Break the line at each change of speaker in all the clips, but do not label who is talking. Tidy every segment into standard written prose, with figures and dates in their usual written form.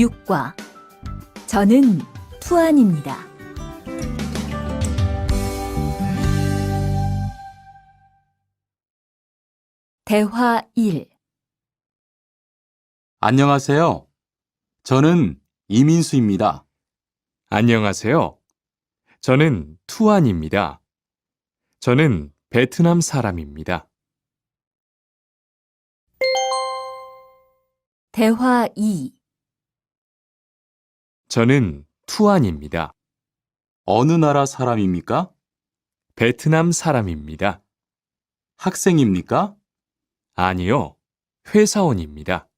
6과 저는 투안입니다. 대화 1.
안녕하세요. 저는 이민수입니다.
안녕하세요. 저는 투안입니다. 저는 베트남 사람입니다.
대화 2.
저는 투안입니다.
어느 나라 사람입니까?
베트남 사람입니다.
학생입니까?
아니요, 회사원입니다.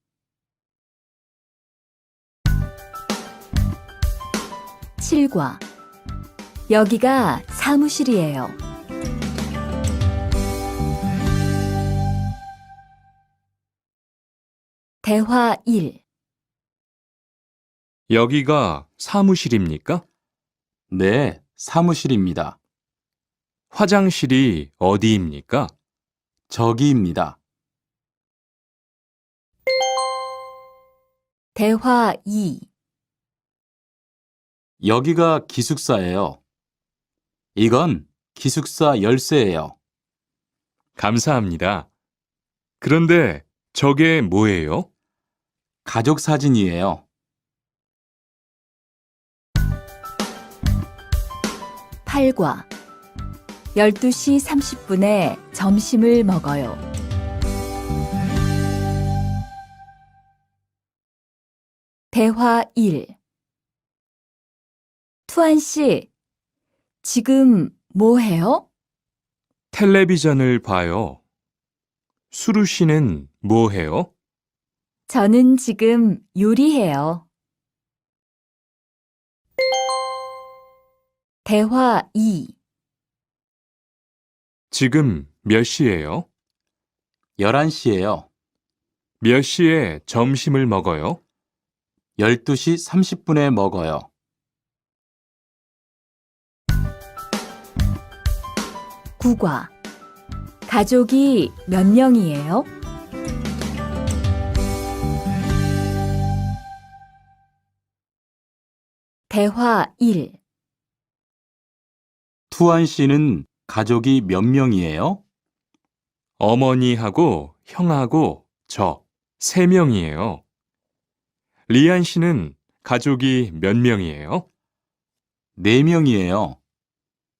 7과 여기가 사무실이에요. 대화 1.
여기가 사무실입니까?
네, 사무실입니다.
화장실이 어디입니까?
저기입니다.
대화 2.
여기가 기숙사예요. 이건 기숙사 열쇠예요.
감사합니다. 그런데 저게 뭐예요?
가족 사진이에요.
8과 12시 30분에 점심을 먹어요. 대화 1. 투안 씨, 지금 뭐 해요?
텔레비전을 봐요. 수루 씨는 뭐 해요?
저는 지금 요리해요. 대화 2.
지금 몇 시예요?
11시예요.
몇 시에 점심을 먹어요?
12시 30분에 먹어요.
9과 가족이 몇 명이에요? 대화 1.
투안 씨는 가족이 몇 명이에요?
어머니하고 형하고 저 3명이에요. 리안 씨는 가족이 몇 명이에요?
4명이에요.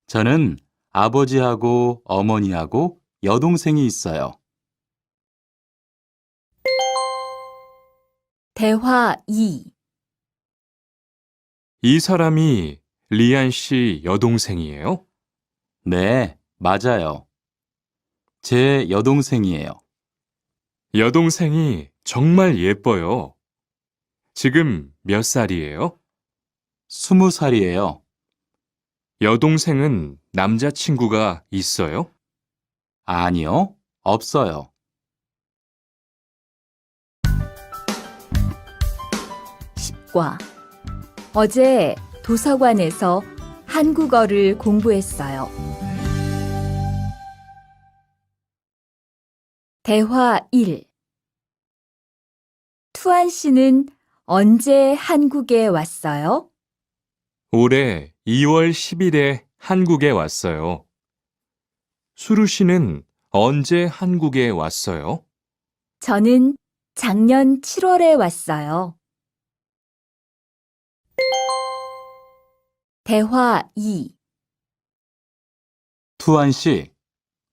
저는 아버지하고 어머니하고 여동생이 있어요.
대화 2.
이 사람이 리안 씨 여동생이에요?
네, 맞아요. 제 여동생이에요.
여동생이 정말 예뻐요. 지금 몇 살이에요?
20살이에요.
여동생은 남자친구가 있어요?
아니요, 없어요.
10과 어제 도서관에서 한국어를 공부했어요. 대화 1. 투안 씨는 언제 한국에 왔어요?
올해 2월 10일에 한국에 왔어요. 수루 씨는 언제 한국에 왔어요?
저는 작년 7월에 왔어요. 대화 2.
투안 씨,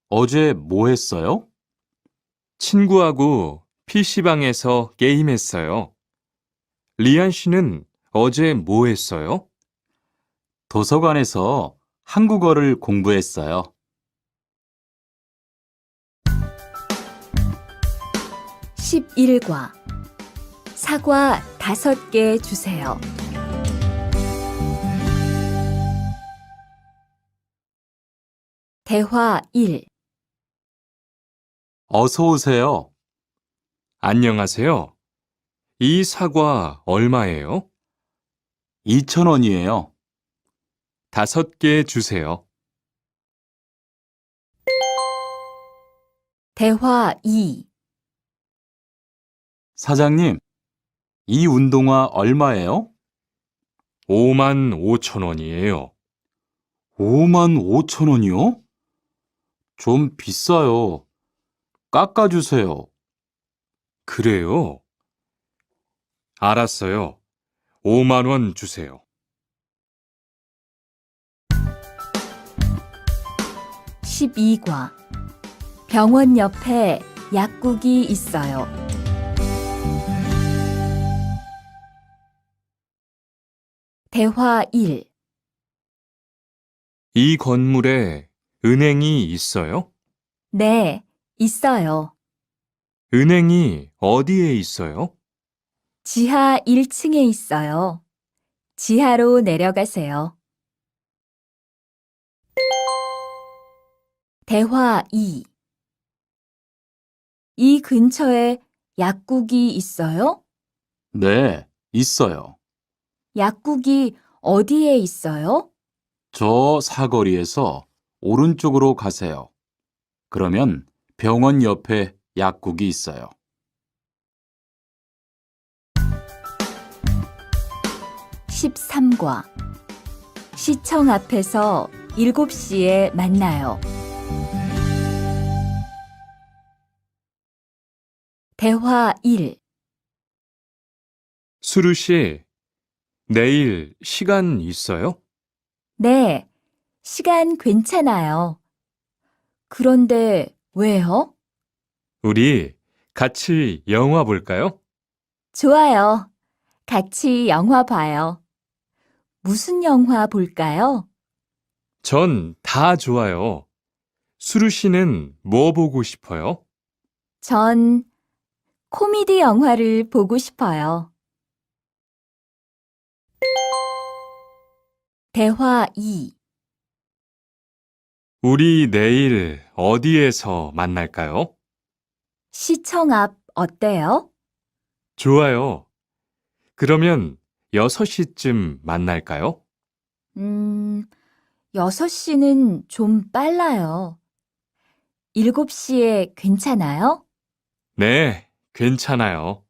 어제 뭐 했어요?
친구하고 PC방에서 게임했어요. 리안 씨는 어제 뭐 했어요?
도서관에서 한국어를 공부했어요.
11과 사과 5개 주세요. 대화 1.
어서 오세요.
안녕하세요. 이 사과 얼마예요?
2,000원이에요.
5개 주세요.
대화 2.
사장님, 이 운동화 얼마예요?
5만 5천 원이에요.
5만 5천 원이요? 좀 비싸요. 깎아주세요.
그래요? 알았어요. 5만 원 주세요.
12과 병원 옆에 약국이 있어요. 대화 1.
이 건물에 은행이 있어요?
네, 있어요.
은행이 어디에 있어요?
지하 1층에 있어요. 지하로 내려가세요. 대화 2. 이 근처에 약국이 있어요?
네, 있어요.
약국이 어디에 있어요?
저 사거리에서 오른쪽으로 가세요. 그러면 병원 옆에 약국이 있어요.
13과 시청 앞에서 7시에 만나요. 대화 1.
수루 씨, 내일 시간 있어요?
네, 시간 괜찮아요. 그런데 왜요?
우리 같이 영화 볼까요?
좋아요. 같이 영화 봐요. 무슨 영화 볼까요?
전 다 좋아요. 수루 씨는 뭐 보고 싶어요?
전 코미디 영화를 보고 싶어요. 대화 2.
우리 내일 어디에서 만날까요?
시청 앞 어때요?
좋아요. 그러면 6시쯤 만날까요?
6시는 좀 빨라요. 7시에 괜찮아요?
네, 괜찮아요.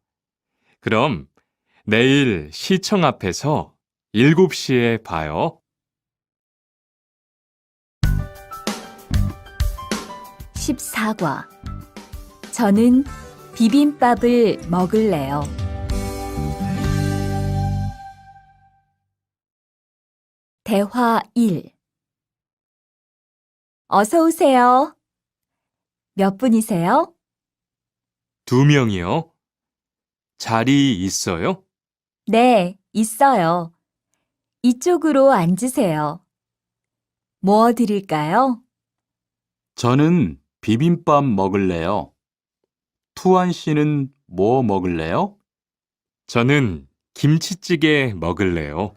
그럼 내일 시청 앞에서 7시에 봐요.
14과 저는 비빔밥을 먹을래요. 대화 1. 어서 오세요. 몇 분이세요?
2명이요. 자리 있어요?
네, 있어요. 이쪽으로 앉으세요. 뭐 드릴까요?
저는 비빔밥 먹을래요. 투안 씨는 뭐 먹을래요?
저는 김치찌개 먹을래요.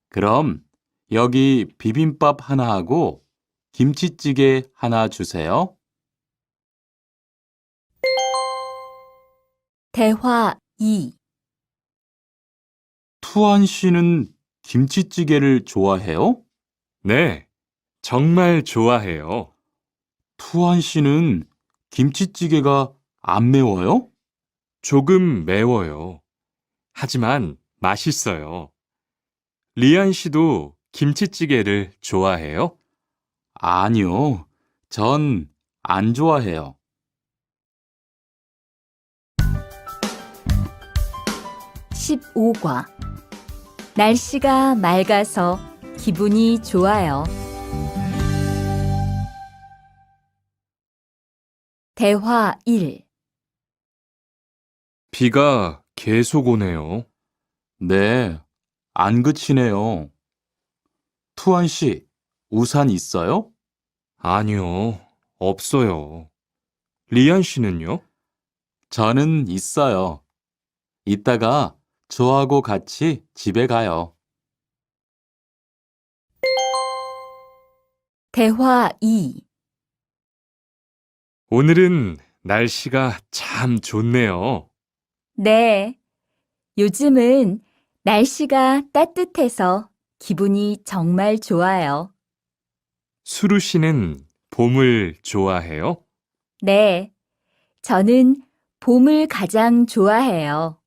그럼 여기 비빔밥 하나 하고 김치찌개 하나 주세요.
대화 2.
투안 씨는 김치찌개를 좋아해요?
네, 정말 좋아해요.
투안 씨는 김치찌개가 안 매워요?
조금 매워요. 하지만 맛있어요. 리안 씨도 김치찌개를 좋아해요?
아니요. 전 안 좋아해요.
15과 날씨가 맑아서 기분이 좋아요. 대화 1.
비가 계속 오네요.
네, 안 그치네요. 투안 씨, 우산 있어요?
아니요, 없어요. 리안 씨는요?
저는 있어요. 이따가 저하고 같이 집에 가요.
대화 2.
오늘은 날씨가 참 좋네요.
네, 요즘은 날씨가 따뜻해서 기분이 정말 좋아요.
수루 씨는 봄을 좋아해요?
네, 저는 봄을 가장 좋아해요.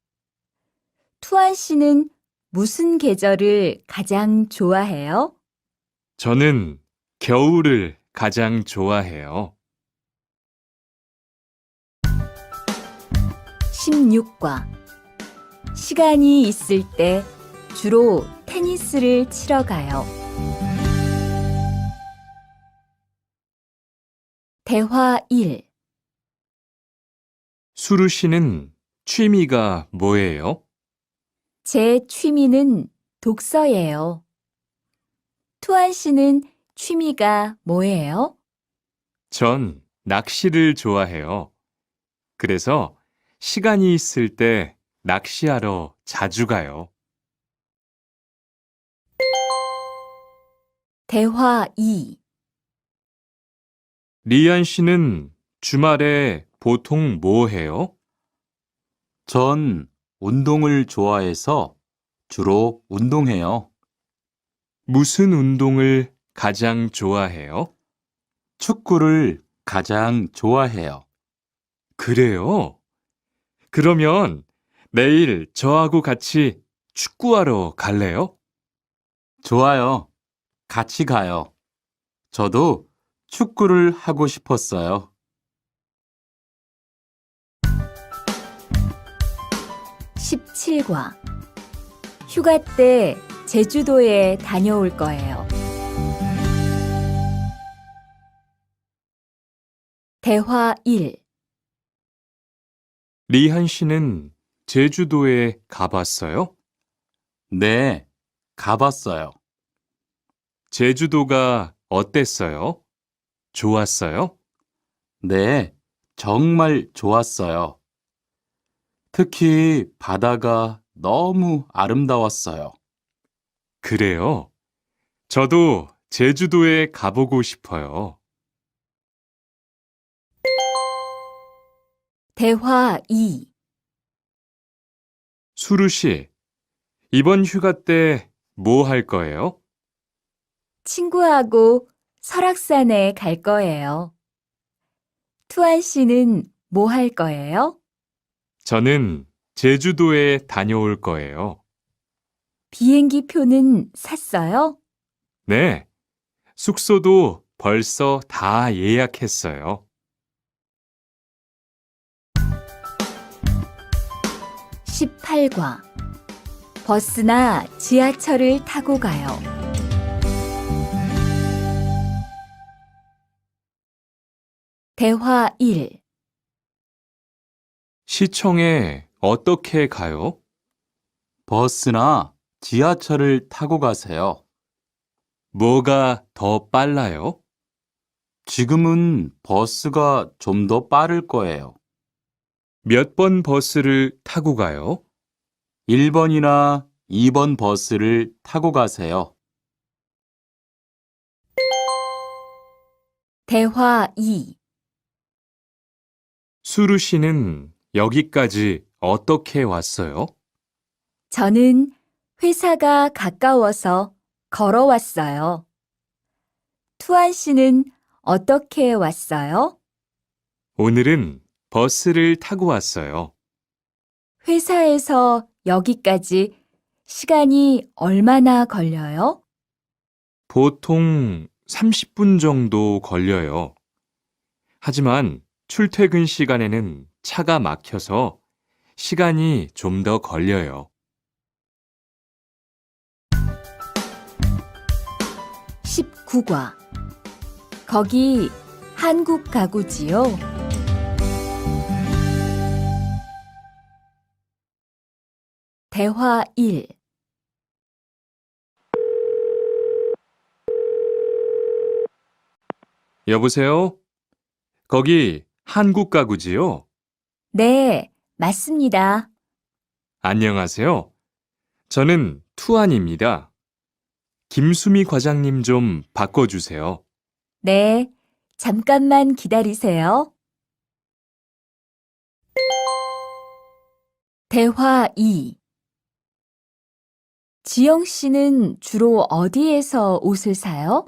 투안 씨는 무슨 계절을 가장 좋아해요?
저는 겨울을 가장 좋아해요.
16과 시간이 있을 때 주로 테니스를 치러 가요. 대화 1.
수루 씨는 취미가 뭐예요?
제 취미는 독서예요. 투안 씨는 취미가 뭐예요?
전 낚시를 좋아해요. 그래서 시간이 있을 때 낚시하러 자주 가요.
대화 2.
리안 씨는 주말에 보통 뭐 해요?
전 운동을 좋아해서 주로 운동해요.
무슨 운동을 가장 좋아해요?
축구를 가장 좋아해요.
그래요? 그러면 내일 저하고 같이 축구하러 갈래요?
좋아요. 같이 가요. 저도 축구를 하고 싶었어요.
17과 휴가 때 제주도에 다녀올 거예요. 대화 1.
리한 씨는 제주도에 가봤어요?
네, 가봤어요.
제주도가 어땠어요? 좋았어요?
네, 정말 좋았어요. 특히 바다가 너무 아름다웠어요.
그래요? 저도 제주도에 가보고 싶어요.
대화 2.
수루 씨, 이번 휴가 때 뭐 할 거예요?
친구하고 설악산에 갈 거예요. 투안 씨는 뭐 할 거예요?
저는 제주도에 다녀올 거예요.
비행기 표는 샀어요?
네, 숙소도 벌써 다 예약했어요.
18과 버스나 지하철을 타고 가요. 대화 1.
시청에 어떻게 가요?
버스나 지하철을 타고 가세요.
뭐가 더 빨라요?
지금은 버스가 좀 더 빠를 거예요.
몇 번 버스를 타고 가요?
1번이나 2번 버스를 타고 가세요.
대화 2.
수루 씨는 여기까지 어떻게 왔어요?
저는 회사가 가까워서 걸어왔어요. 투안 씨는 어떻게 왔어요?
오늘은 버스를 타고 왔어요.
회사에서 여기까지 시간이 얼마나 걸려요?
보통 30분 정도 걸려요. 하지만 출퇴근 시간에는 차가 막혀서 시간이 좀 더 걸려요.
19과 거기 한국 가구지요? 대화 1.
여보세요? 거기 한국 가구지요?
네, 맞습니다.
안녕하세요. 저는 투안입니다. 김수미 과장님 좀 바꿔주세요.
네, 잠깐만 기다리세요. 대화 2. 지영 씨는 주로 어디에서 옷을 사요?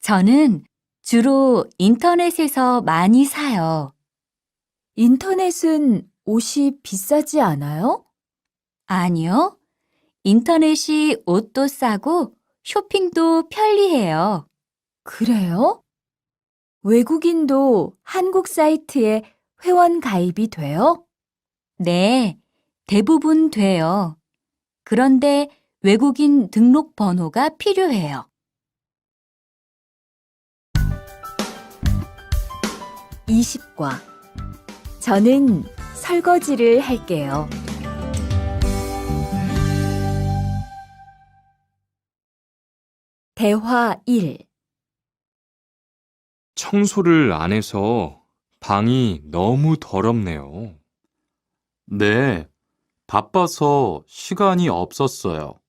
저는 주로 인터넷에서 많이 사요. 인터넷은 옷이 비싸지 않아요? 아니요. 인터넷이 옷도 싸고 쇼핑도 편리해요. 그래요? 외국인도 한국 사이트에 회원 가입이 돼요? 네, 대부분 돼요. 그런데 외국인 등록 번호가 필요해요. 20과 저는 설거지를 할게요. 대화 1.
청소를 안 해서 방이 너무 더럽네요.
네, 바빠서 시간이 없었어요.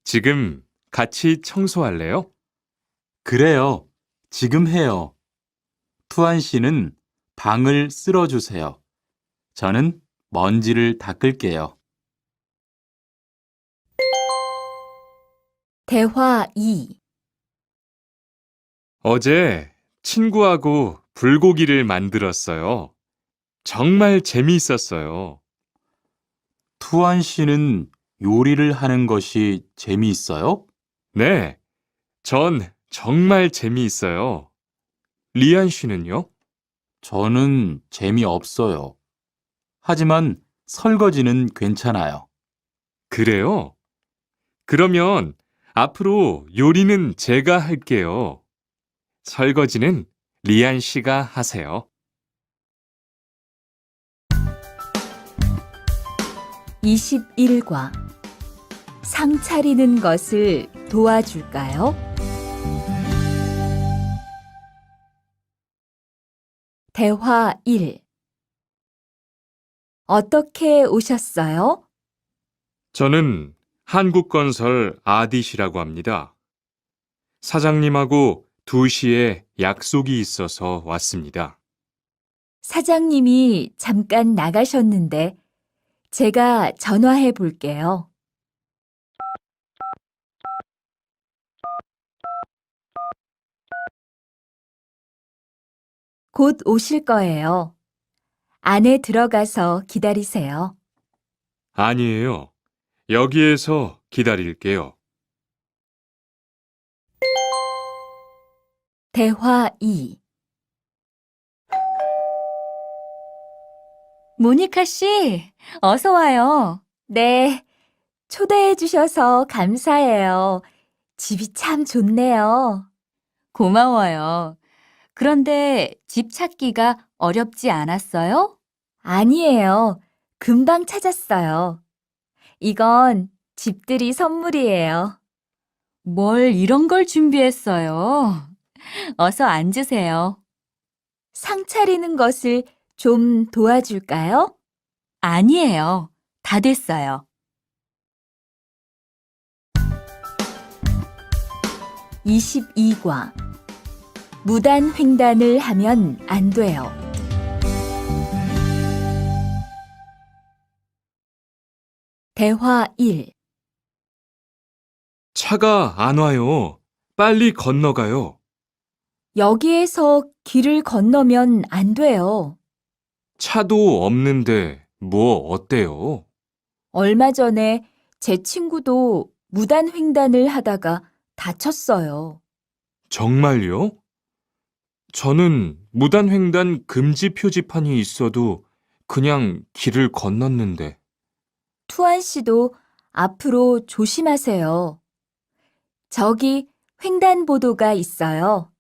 지금 같이 청소할래요?
그래요. 지금 해요. 투안 씨는 방을 쓸어주세요. 저는 먼지를 닦을게요.
대화 2.
어제 친구하고 불고기를 만들었어요. 정말 재미있었어요.
투안 씨는 요리를 하는 것이 재미있어요?
네, 전 정말 재미있어요. 리안 씨는요?
저는 재미없어요. 하지만 설거지는 괜찮아요.
그래요? 그러면 앞으로 요리는 제가 할게요. 설거지는 리안 씨가 하세요.
21과 상 차리는 것을 도와줄까요? 대화 1. 어떻게 오셨어요?
저는 한국건설 아디시라고 합니다. 사장님하고 2시에 약속이 있어서 왔습니다.
사장님이 잠깐 나가셨는데 제가 전화해 볼게요. 곧 오실 거예요. 안에 들어가서 기다리세요.
아니에요. 여기에서 기다릴게요.
대화 2. 모니카 씨, 어서 와요. 네, 초대해 주셔서 감사해요. 집이 참 좋네요. 고마워요. 그런데 집 찾기가 어렵지 않았어요? 아니에요. 금방 찾았어요. 이건 집들이 선물이에요. 뭘 이런 걸 준비했어요? 어서 앉으세요. 상 차리는 것을 좀 도와줄까요? 아니에요. 다 됐어요. 22과 무단 횡단을 하면 안 돼요. 대화 1.
차가 안 와요. 빨리 건너가요.
여기에서 길을 건너면 안 돼요.
차도 없는데 뭐 어때요?
얼마 전에 제 친구도 무단 횡단을 하다가 다쳤어요.
정말요? 저는 무단횡단 금지 표지판이 있어도 그냥 길을 건넜는데.
투안 씨도 앞으로 조심하세요. 저기 횡단보도가 있어요.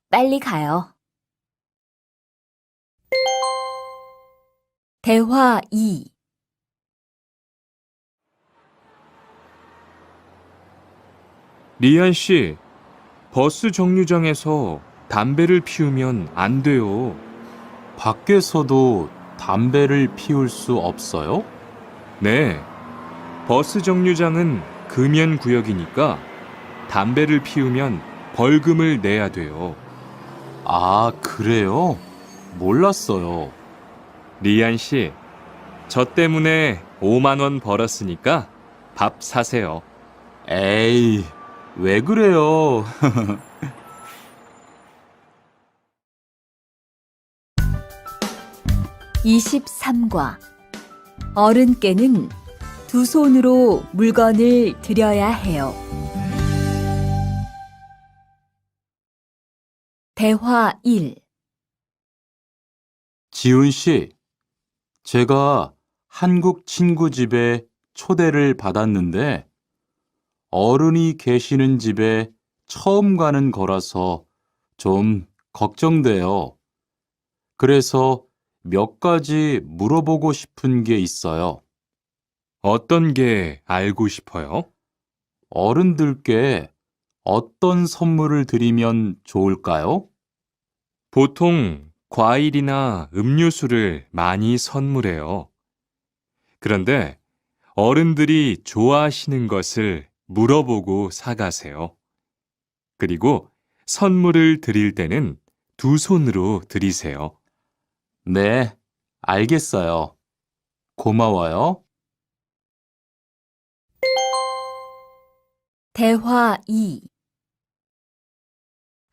빨리 가요. 대화 2.
리안 씨, 버스 정류장에서 담배를 피우면 안 돼요.
밖에서도 담배를 피울 수 없어요?
네, 버스 정류장은 금연 구역이니까 담배를 피우면 벌금을 내야 돼요.
아, 그래요? 몰랐어요.
리안 씨, 저 때문에 5만 원 벌었으니까 밥 사세요.
에이, 왜 그래요?
23과 어른께는 두 손으로 물건을 들여야 해요. 대화 1.
지훈 씨, 제가 한국 친구 집에 초대를 받았는데 어른이 계시는 집에 처음 가는 거라서 좀 걱정돼요. 그래서 몇 가지 물어보고 싶은 게 있어요.
어떤 게 알고 싶어요?
어른들께 어떤 선물을 드리면 좋을까요?
보통 과일이나 음료수를 많이 선물해요. 그런데 어른들이 좋아하시는 것을 물어보고 사가세요. 그리고 선물을 드릴 때는 두 손으로 드리세요.
네, 알겠어요. 고마워요.
대화 2.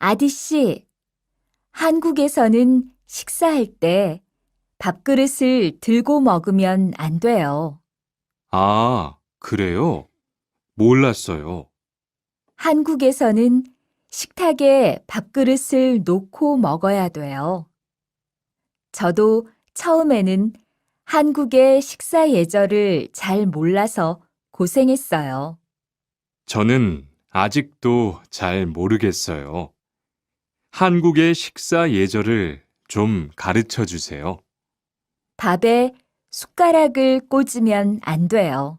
아디씨, 한국에서는 식사할 때 밥그릇을 들고 먹으면 안 돼요.
아, 그래요? 몰랐어요.
한국에서는 식탁에 밥그릇을 놓고 먹어야 돼요. 저도 처음에는 한국의 식사 예절을 잘 몰라서 고생했어요.
저는 아직도 잘 모르겠어요. 한국의 식사 예절을 좀 가르쳐 주세요.
밥에 숟가락을 꽂으면 안 돼요.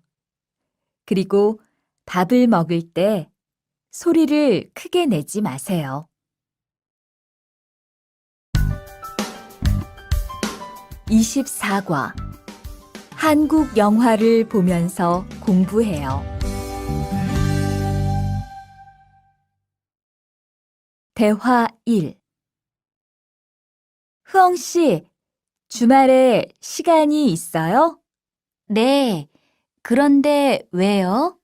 그리고 밥을 먹을 때 소리를 크게 내지 마세요. 24과 한국 영화를 보면서 공부해요. 대화 1. 흐엉 씨, 주말에 시간이 있어요? 네. 그런데 왜요?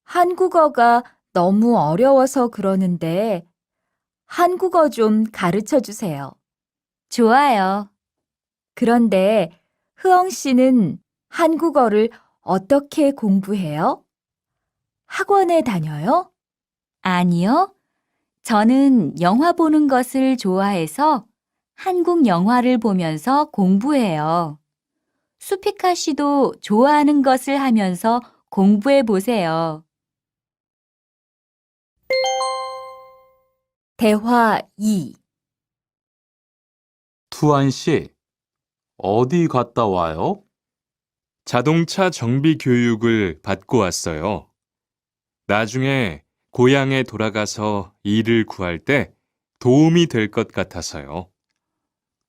한국어가 너무 어려워서 그러는데 한국어 좀 가르쳐 주세요. 좋아요. 그런데 흐엉 씨는 한국어를 어떻게 공부해요? 학원에 다녀요? 아니요. 저는 영화 보는 것을 좋아해서 한국 영화를 보면서 공부해요. 수피카 씨도 좋아하는 것을 하면서 공부해 보세요. 대화 2.
투안 씨, 어디 갔다 와요?
자동차 정비 교육을 받고 왔어요. 나중에 고향에 돌아가서 일을 구할 때 도움이 될 것 같아서요.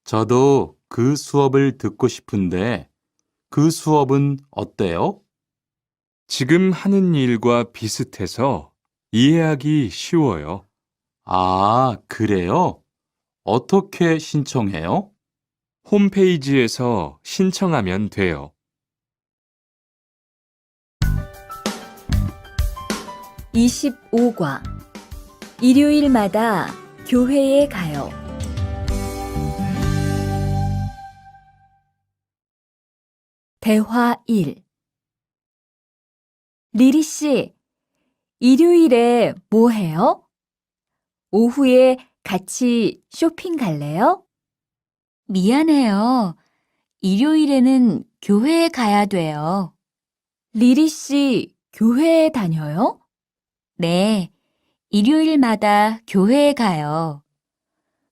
저도 그 수업을 듣고 싶은데 그 수업은 어때요?
지금 하는 일과 비슷해서 이해하기 쉬워요.
아, 그래요? 어떻게 신청해요?
홈페이지에서 신청하면 돼요.
25과 일요일마다 교회에 가요. 대화 1. 리리 씨, 일요일에 뭐 해요? 오후에 같이 쇼핑 갈래요? 미안해요. 일요일에는 교회에 가야 돼요. 리리 씨, 교회에 다녀요? 네, 일요일마다 교회에 가요.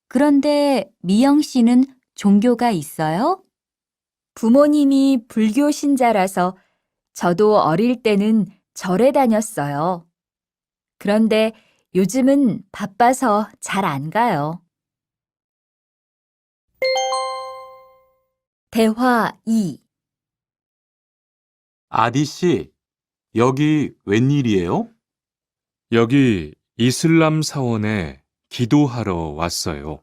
그런데 미영 씨는 종교가 있어요? 부모님이 불교 신자라서 저도 어릴 때는 절에 다녔어요. 그런데 요즘은 바빠서 잘 안 가요. 대화 2.
아디 씨, 여기 웬일이에요?
여기 이슬람 사원에 기도하러 왔어요.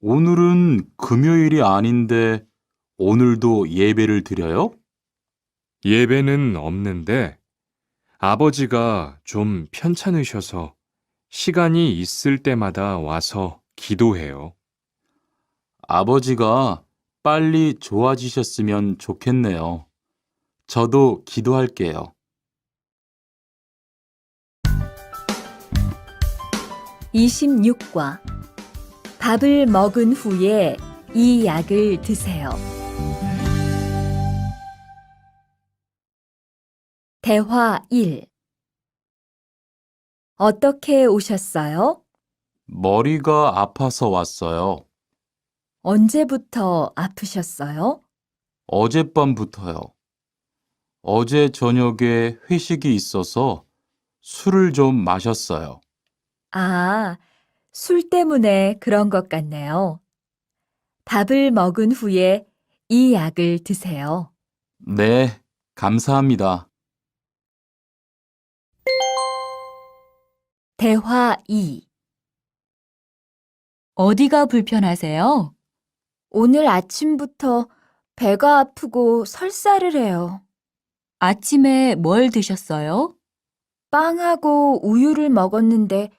오늘은 금요일이 아닌데 오늘도 예배를 드려요?
예배는 없는데 아버지가 좀 편찮으셔서 시간이 있을 때마다 와서 기도해요.
아버지가 빨리 좋아지셨으면 좋겠네요. 저도 기도할게요.
26과 밥을 먹은 후에 이 약을 드세요. 대화 1. 어떻게 오셨어요?
머리가 아파서 왔어요.
언제부터 아프셨어요?
어젯밤부터요. 어제 저녁에 회식이 있어서 술을 좀 마셨어요.
아, 술 때문에 그런 것 같네요. 밥을 먹은 후에 이 약을 드세요.
네, 감사합니다.
대화 2. 어디가 불편하세요? 오늘 아침부터 배가 아프고 설사를 해요. 아침에 뭘 드셨어요? 빵하고 우유를 먹었는데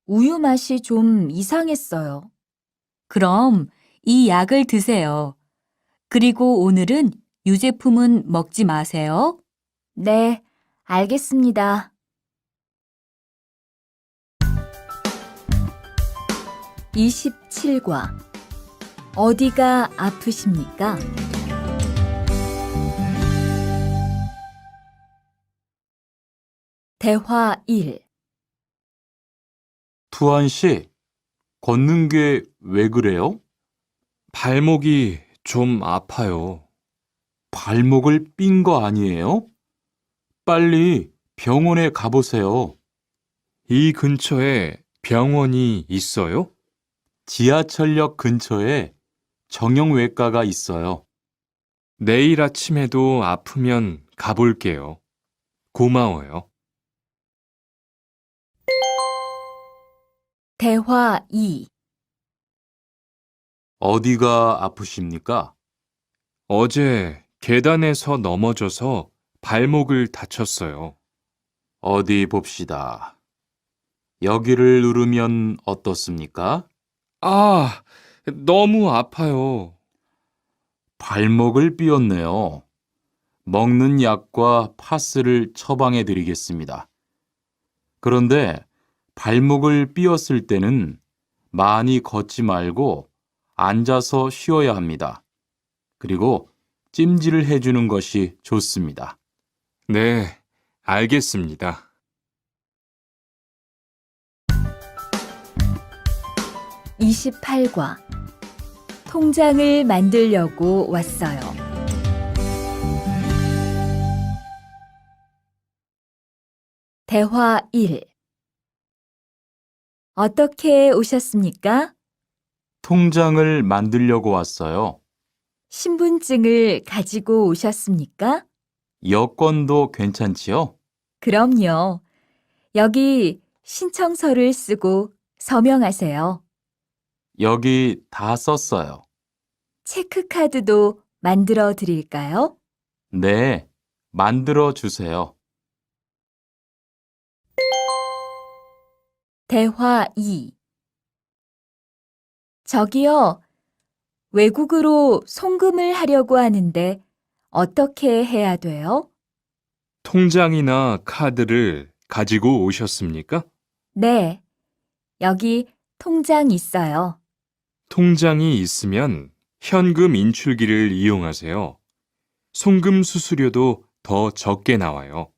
우유 맛이 좀 이상했어요. 그럼 이 약을 드세요. 그리고 오늘은 유제품은 먹지 마세요. 네, 알겠습니다. 27과 어디가 아프십니까? 대화 1.
투안 씨, 걷는 게 왜 그래요?
발목이 좀 아파요.
발목을 삔 거 아니에요? 빨리 병원에 가보세요.
이 근처에 병원이 있어요?
지하철역 근처에 정형외과가 있어요.
내일 아침에도 아프면 가볼게요. 고마워요.
대화 2.
어디가 아프십니까?
어제 계단에서 넘어져서 발목을 다쳤어요.
어디 봅시다. 여기를 누르면 어떻습니까?
아, 너무 아파요.
발목을 삐었네요. 먹는 약과 파스를 처방해 드리겠습니다. 그런데 발목을 삐었을 때는 많이 걷지 말고 앉아서 쉬어야 합니다. 그리고 찜질을 해주는 것이 좋습니다.
네, 알겠습니다.
28과 통장을 만들려고 왔어요. 대화 1. 어떻게 오셨습니까?
통장을 만들려고 왔어요.
신분증을 가지고 오셨습니까?
여권도 괜찮지요?
그럼요. 여기 신청서를 쓰고 서명하세요.
여기 다 썼어요.
체크카드도 만들어 드릴까요?
네, 만들어 주세요.
대화 2. 저기요, 외국으로 송금을 하려고 하는데 어떻게 해야 돼요?
통장이나 카드를 가지고 오셨습니까?
네, 여기 통장 있어요.
통장이 있으면 현금 인출기를 이용하세요. 송금 수수료도 더 적게 나와요.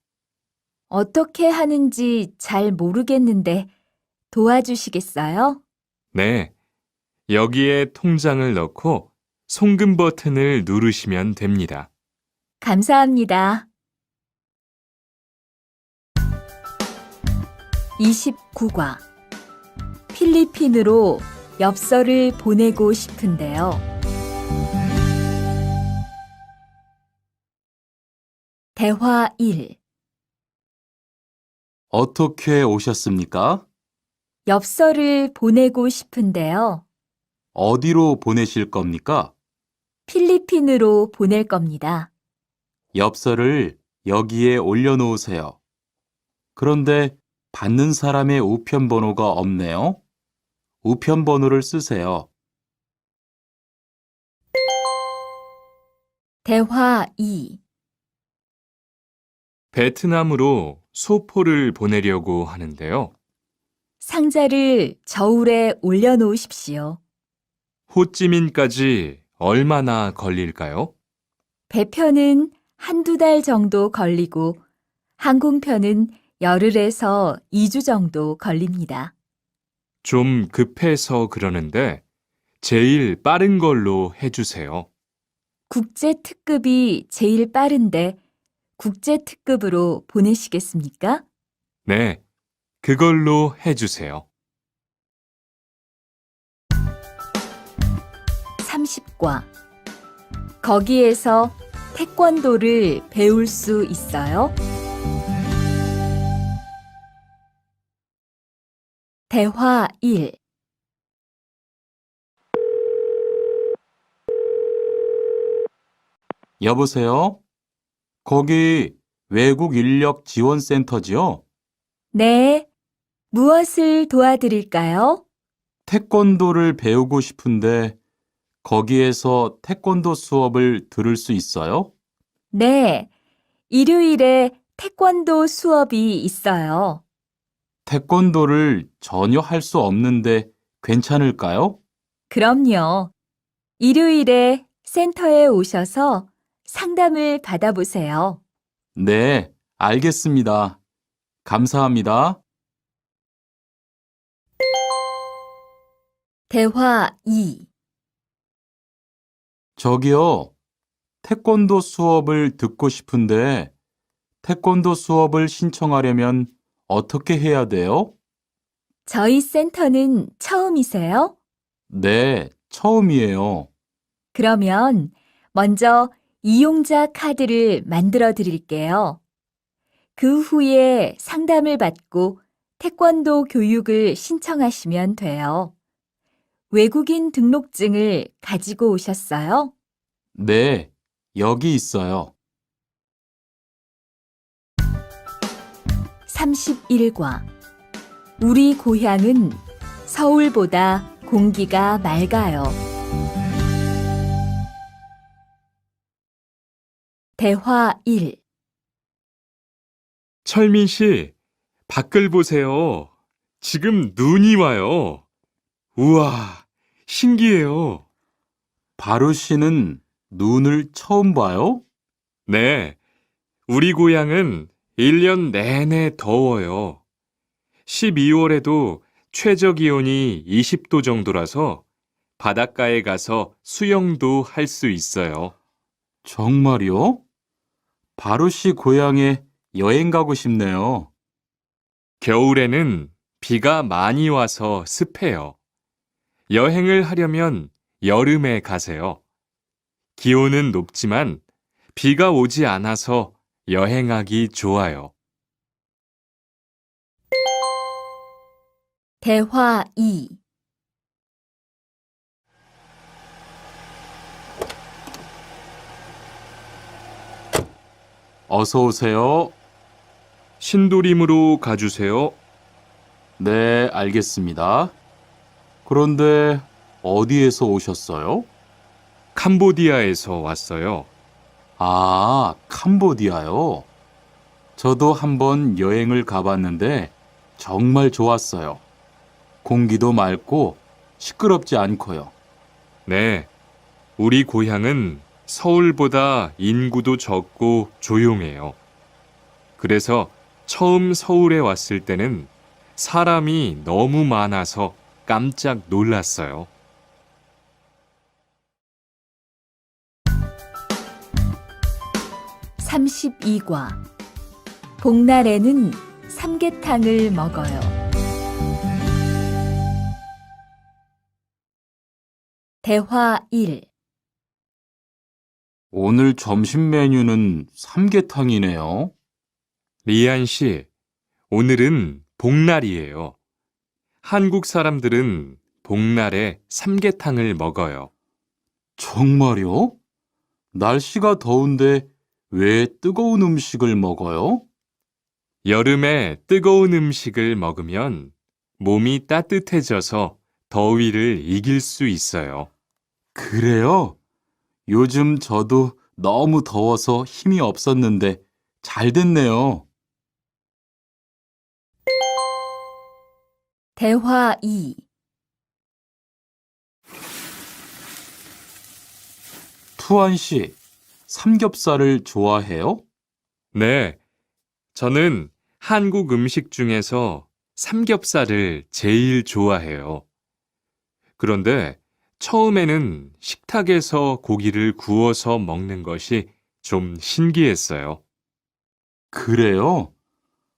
어떻게 하는지 잘 모르겠는데 도와주시겠어요?
네, 여기에 통장을 넣고 송금 버튼을 누르시면 됩니다.
감사합니다. 29과 필리핀으로 엽서를 보내고 싶은데요. 대화 1.
어떻게 오셨습니까?
엽서를 보내고 싶은데요.
어디로 보내실 겁니까?
필리핀으로 보낼 겁니다.
엽서를 여기에 올려놓으세요. 그런데 받는 사람의 우편번호가 없네요. 우편번호를 쓰세요.
대화 2.
베트남으로 소포를 보내려고 하는데요.
상자를 저울에 올려놓으십시오.
호찌민까지 얼마나 걸릴까요?
배편은 한두 달 정도 걸리고 항공편은 열흘에서 2주 정도 걸립니다.
좀 급해서 그러는데 제일 빠른 걸로 해주세요.
국제 특급이 제일 빠른데 국제 특급으로 보내시겠습니까?
네, 그걸로 해주세요.
30과 거기에서 태권도를 배울 수 있어요? 대화 1.
여보세요? 거기 외국 인력 지원센터지요?
네. 무엇을 도와드릴까요?
태권도를 배우고 싶은데 거기에서 태권도 수업을 들을 수 있어요?
네. 일요일에 태권도 수업이 있어요.
태권도를 전혀 할 수 없는데 괜찮을까요?
그럼요. 일요일에 센터에 오셔서 상담을 받아보세요.
네, 알겠습니다. 감사합니다.
대화 2.
저기요, 태권도 수업을 듣고 싶은데 태권도 수업을 신청하려면 어떻게 해야 돼요?
저희 센터는 처음이세요?
네, 처음이에요.
그러면 먼저 이용자 카드를 만들어 드릴게요. 그 후에 상담을 받고 태권도 교육을 신청하시면 돼요. 외국인 등록증을 가지고 오셨어요?
네, 여기 있어요.
31과 우리 고향은 서울보다 공기가 맑아요. 대화 1.
철민 씨, 밖을 보세요. 지금 눈이 와요. 우와, 신기해요.
바루 씨는 눈을 처음 봐요?
네, 우리 고향은 1년 내내 더워요. 12월에도 최저 기온이 20도 정도라서 바닷가에 가서 수영도 할 수 있어요.
정말요? 바루 씨 고향에 여행 가고 싶네요.
겨울에는 비가 많이 와서 습해요. 여행을 하려면 여름에 가세요. 기온은 높지만 비가 오지 않아서 여행하기 좋아요.
대화 2.
어서 오세요.
신도림으로 가주세요.
네, 알겠습니다. 그런데 어디에서 오셨어요?
캄보디아에서 왔어요.
아, 캄보디아요. 저도 한번 여행을 가봤는데 정말 좋았어요. 공기도 맑고 시끄럽지 않고요.
네, 우리 고향은 서울보다 인구도 적고 조용해요. 그래서 처음 서울에 왔을 때는 사람이 너무 많아서 깜짝 놀랐어요.
32과 복날에는 삼계탕을 먹어요. 대화 1.
오늘 점심 메뉴는 삼계탕이네요.
리안 씨, 오늘은 복날이에요. 한국 사람들은 복날에 삼계탕을 먹어요.
정말요? 날씨가 더운데 왜 뜨거운 음식을 먹어요?
여름에 뜨거운 음식을 먹으면 몸이 따뜻해져서 더위를 이길 수 있어요.
그래요? 요즘 저도 너무 더워서 힘이 없었는데 잘 됐네요.
대화 2.
투안 씨, 삼겹살을 좋아해요?
네, 저는 한국 음식 중에서 삼겹살을 제일 좋아해요. 그런데 처음에는 식탁에서 고기를 구워서 먹는 것이 좀 신기했어요.
그래요?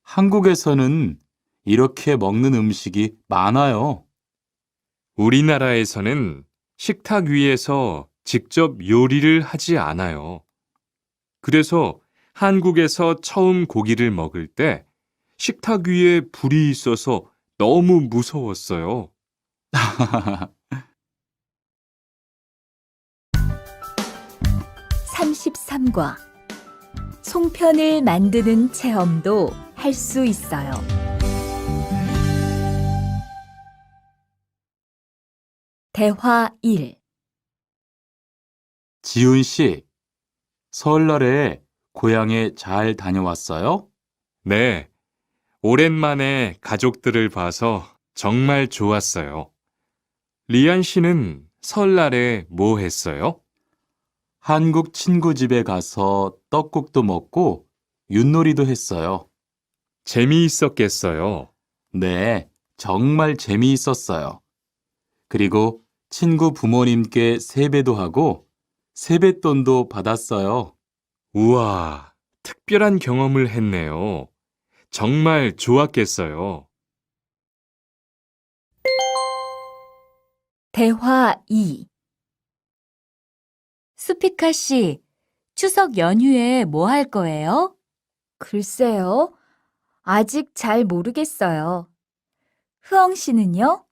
한국에서는 이렇게 먹는 음식이 많아요.
우리나라에서는 식탁 위에서 직접 요리를 하지 않아요. 그래서 한국에서 처음 고기를 먹을 때 식탁 위에 불이 있어서 너무 무서웠어요.
33과 송편을 만드는 체험도 할 수 있어요. 대화 1.
지훈 씨, 설날에 고향에 잘 다녀왔어요?
네, 오랜만에 가족들을 봐서 정말 좋았어요. 리안 씨는 설날에 뭐 했어요?
한국 친구 집에 가서 떡국도 먹고 윷놀이도 했어요.
재미있었겠어요.
네, 정말 재미있었어요. 그리고 친구 부모님께 세배도 하고 세뱃돈도 받았어요.
우와, 특별한 경험을 했네요. 정말 좋았겠어요.
대화 2. 수피카 씨, 추석 연휴에 뭐 할 거예요? 글쎄요. 아직 잘 모르겠어요. 흐엉 씨는요?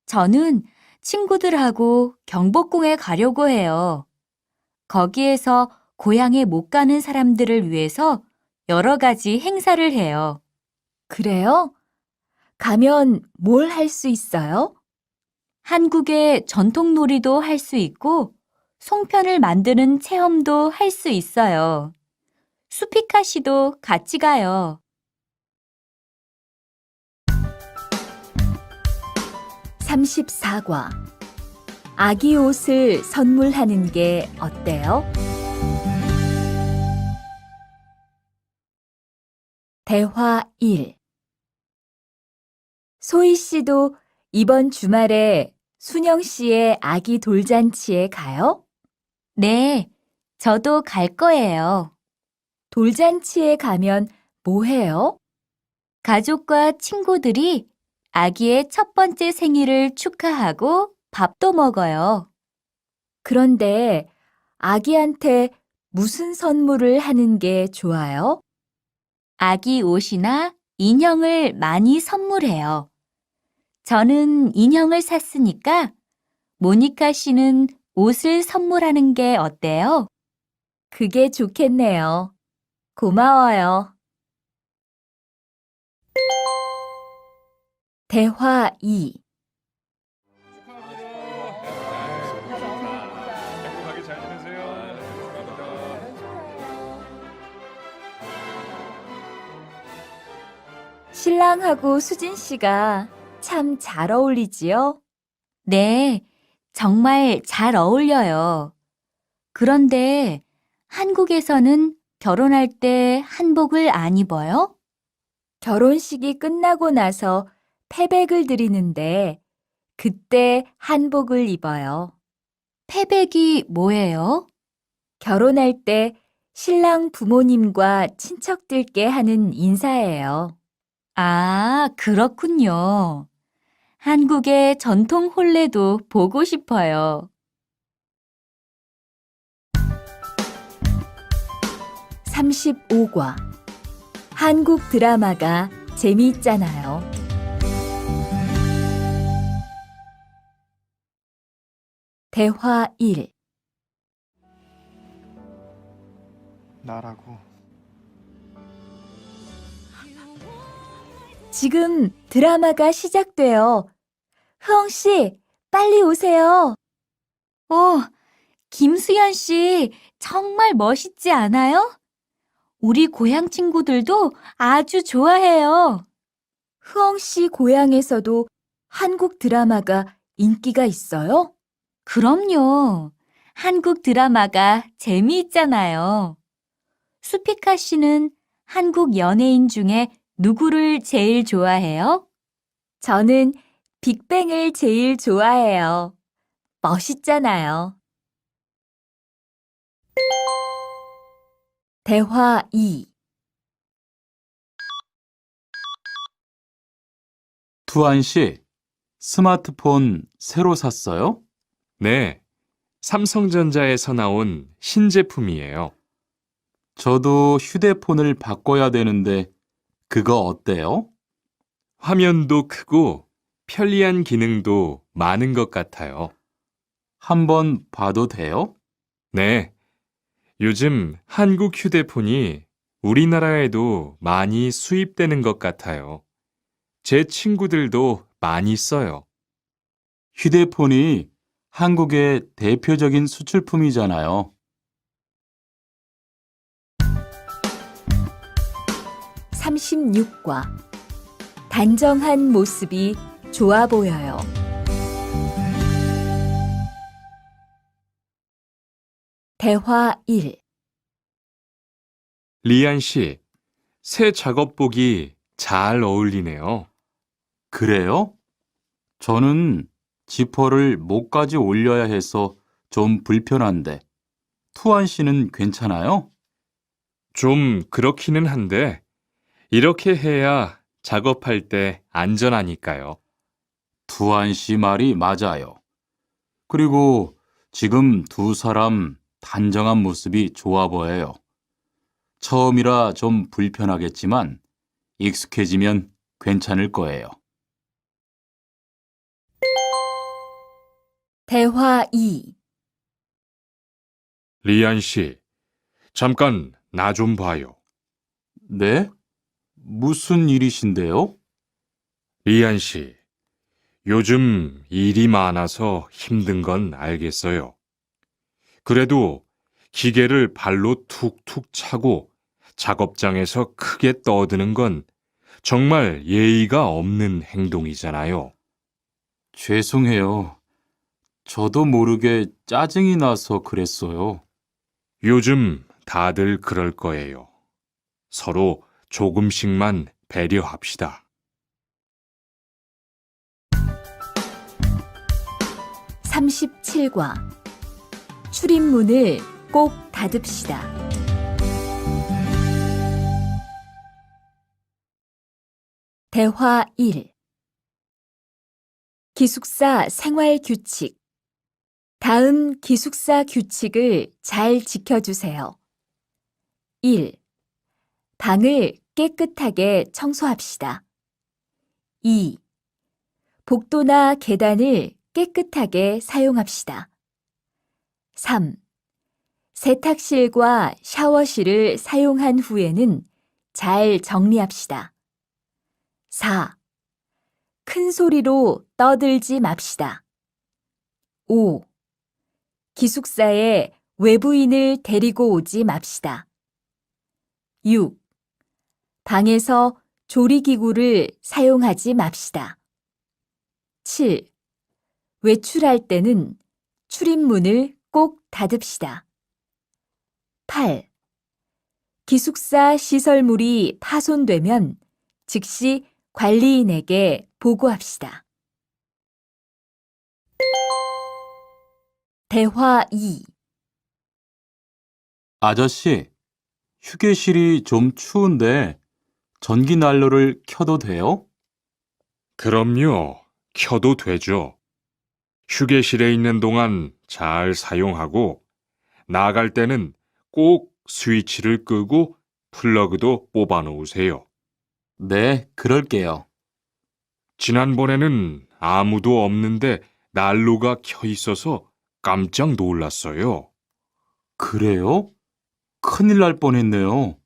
저는 친구들하고 경복궁에 가려고 해요. 거기에서 고향에 못 가는 사람들을 위해서 여러 가지 행사를 해요. 그래요? 가면 뭘 할 수 있어요? 한국의 전통 놀이도 할 수 있고 송편을 만드는 체험도 할 수 있어요. 수피카 씨도 같이 가요. 34과 아기 옷을 선물하는 게 어때요? 대화 1. 소희 씨도 이번 주말에 순영 씨의 아기 돌잔치에 가요? 네, 저도 갈 거예요. 돌잔치에 가면 뭐 해요? 가족과 친구들이 아기의 첫 번째 생일을 축하하고 밥도 먹어요. 그런데 아기한테 무슨 선물을 하는 게 좋아요? 아기 옷이나 인형을 많이 선물해요. 저는 인형을 샀으니까 모니카 씨는 옷을 선물하는 게 어때요? 그게 좋겠네요. 고마워요. 대화 2.
행복하게 잘 지내세요.
신랑하고 수진 씨가 참 잘 어울리지요? 네, 정말 잘 어울려요. 그런데 한국에서는 결혼할 때 한복을 안 입어요? 결혼식이 끝나고 나서 패백을 드리는데 그때 한복을 입어요. 패백이 뭐예요? 결혼할 때 신랑 부모님과 친척들께 하는 인사예요. 아, 그렇군요. 한국의 전통 혼례도 보고 싶어요. 35과 한국 드라마가 재미있잖아요. 대화 1.
나라고.
지금 드라마가 시작돼요. 흐엉 씨, 빨리 오세요. 김수현 씨, 정말 멋있지 않아요? 우리 고향 친구들도 아주 좋아해요. 흐엉 씨 고향에서도 한국 드라마가 인기가 있어요? 그럼요. 한국 드라마가 재미있잖아요. 수피카 씨는 한국 연예인 중에 누구를 제일 좋아해요? 저는 빅뱅을 제일 좋아해요. 멋있잖아요. 대화 2.
투안 씨, 스마트폰 새로 샀어요?
네, 삼성전자에서 나온 신제품이에요.
저도 휴대폰을 바꿔야 되는데 그거 어때요?
화면도 크고 편리한 기능도 많은 것 같아요.
한번 봐도 돼요?
네, 요즘 한국 휴대폰이 우리나라에도 많이 수입되는 것 같아요. 제 친구들도 많이 써요.
휴대폰이 한국의 대표적인 수출품이잖아요.
36과 단정한 모습이 좋아 보여요. 대화 1.
리안 씨, 새 작업복이 잘 어울리네요.
그래요? 저는 지퍼를 목까지 올려야 해서 좀 불편한데, 투안 씨는 괜찮아요?
좀 그렇기는 한데, 이렇게 해야 작업할 때 안전하니까요.
투안 씨 말이 맞아요. 그리고 지금 두 사람 단정한 모습이 좋아 보여요. 처음이라 좀 불편하겠지만 익숙해지면 괜찮을 거예요.
대화 2.
리안 씨, 잠깐 나 좀 봐요.
네? 무슨 일이신데요?
리안 씨, 요즘 일이 많아서 힘든 건 알겠어요. 그래도 기계를 발로 툭툭 차고 작업장에서 크게 떠드는 건 정말 예의가 없는 행동이잖아요.
죄송해요. 저도 모르게 짜증이 나서 그랬어요.
요즘 다들 그럴 거예요. 서로 조금씩만 배려합시다.
37과 출입문을 꼭 닫읍시다. 대화 1. 기숙사 생활 규칙. 다음 기숙사 규칙을 잘 지켜주세요. 1. 방을 깨끗하게 청소합시다. 2. 복도나 계단을 깨끗하게 사용합시다. 3. 세탁실과 샤워실을 사용한 후에는 잘 정리합시다. 4. 큰 소리로 떠들지 맙시다. 5. 기숙사에 외부인을 데리고 오지 맙시다. 6. 방에서 조리기구를 사용하지 맙시다. 7. 외출할 때는 출입문을 꼭 닫읍시다. 8. 기숙사 시설물이 파손되면 즉시 관리인에게 보고합시다. 대화 2.
아저씨, 휴게실이 좀 추운데 전기 난로를 켜도 돼요?
그럼요. 켜도 되죠. 휴게실에 있는 동안 잘 사용하고 나갈 때는 꼭 스위치를 끄고 플러그도 뽑아 놓으세요.
네, 그럴게요.
지난번에는 아무도 없는데 난로가 켜 있어서 깜짝 놀랐어요.
그래요? 큰일 날 뻔했네요.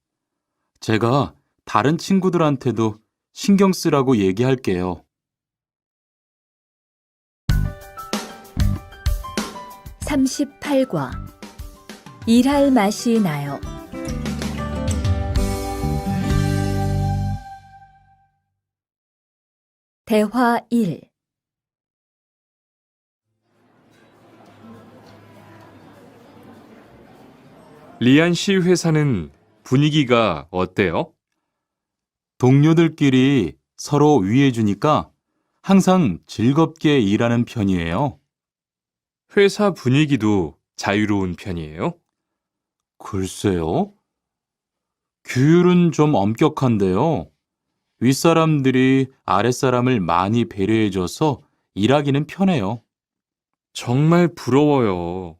제가 다른 친구들한테도 신경 쓰라고 얘기할게요.
38과 일할 맛이 나요. 대화 1.
리안 씨 회사는 분위기가 어때요?
동료들끼리 서로 위해주니까 항상 즐겁게 일하는 편이에요.
회사 분위기도 자유로운 편이에요?
글쎄요. 규율은 좀 엄격한데요. 윗사람들이 아랫사람을 많이 배려해줘서 일하기는 편해요.
정말 부러워요.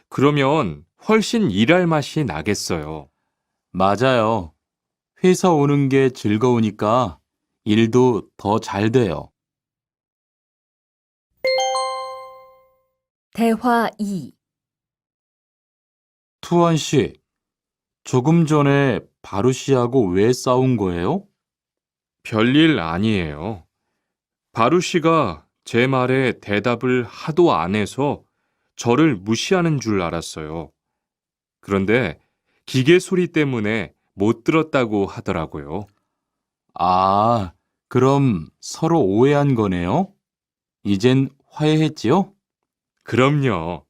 그러면 훨씬 일할 맛이 나겠어요.
맞아요. 회사 오는 게 즐거우니까 일도 더 잘 돼요.
대화 2.
투안 씨, 조금 전에 바루 씨하고 왜 싸운 거예요?
별일 아니에요. 바루 씨가 제 말에 대답을 하도 안 해서 저를 무시하는 줄 알았어요. 그런데 기계 소리 때문에 못 들었다고 하더라고요.
아, 그럼 서로 오해한 거네요? 이젠 화해했지요?
그럼요.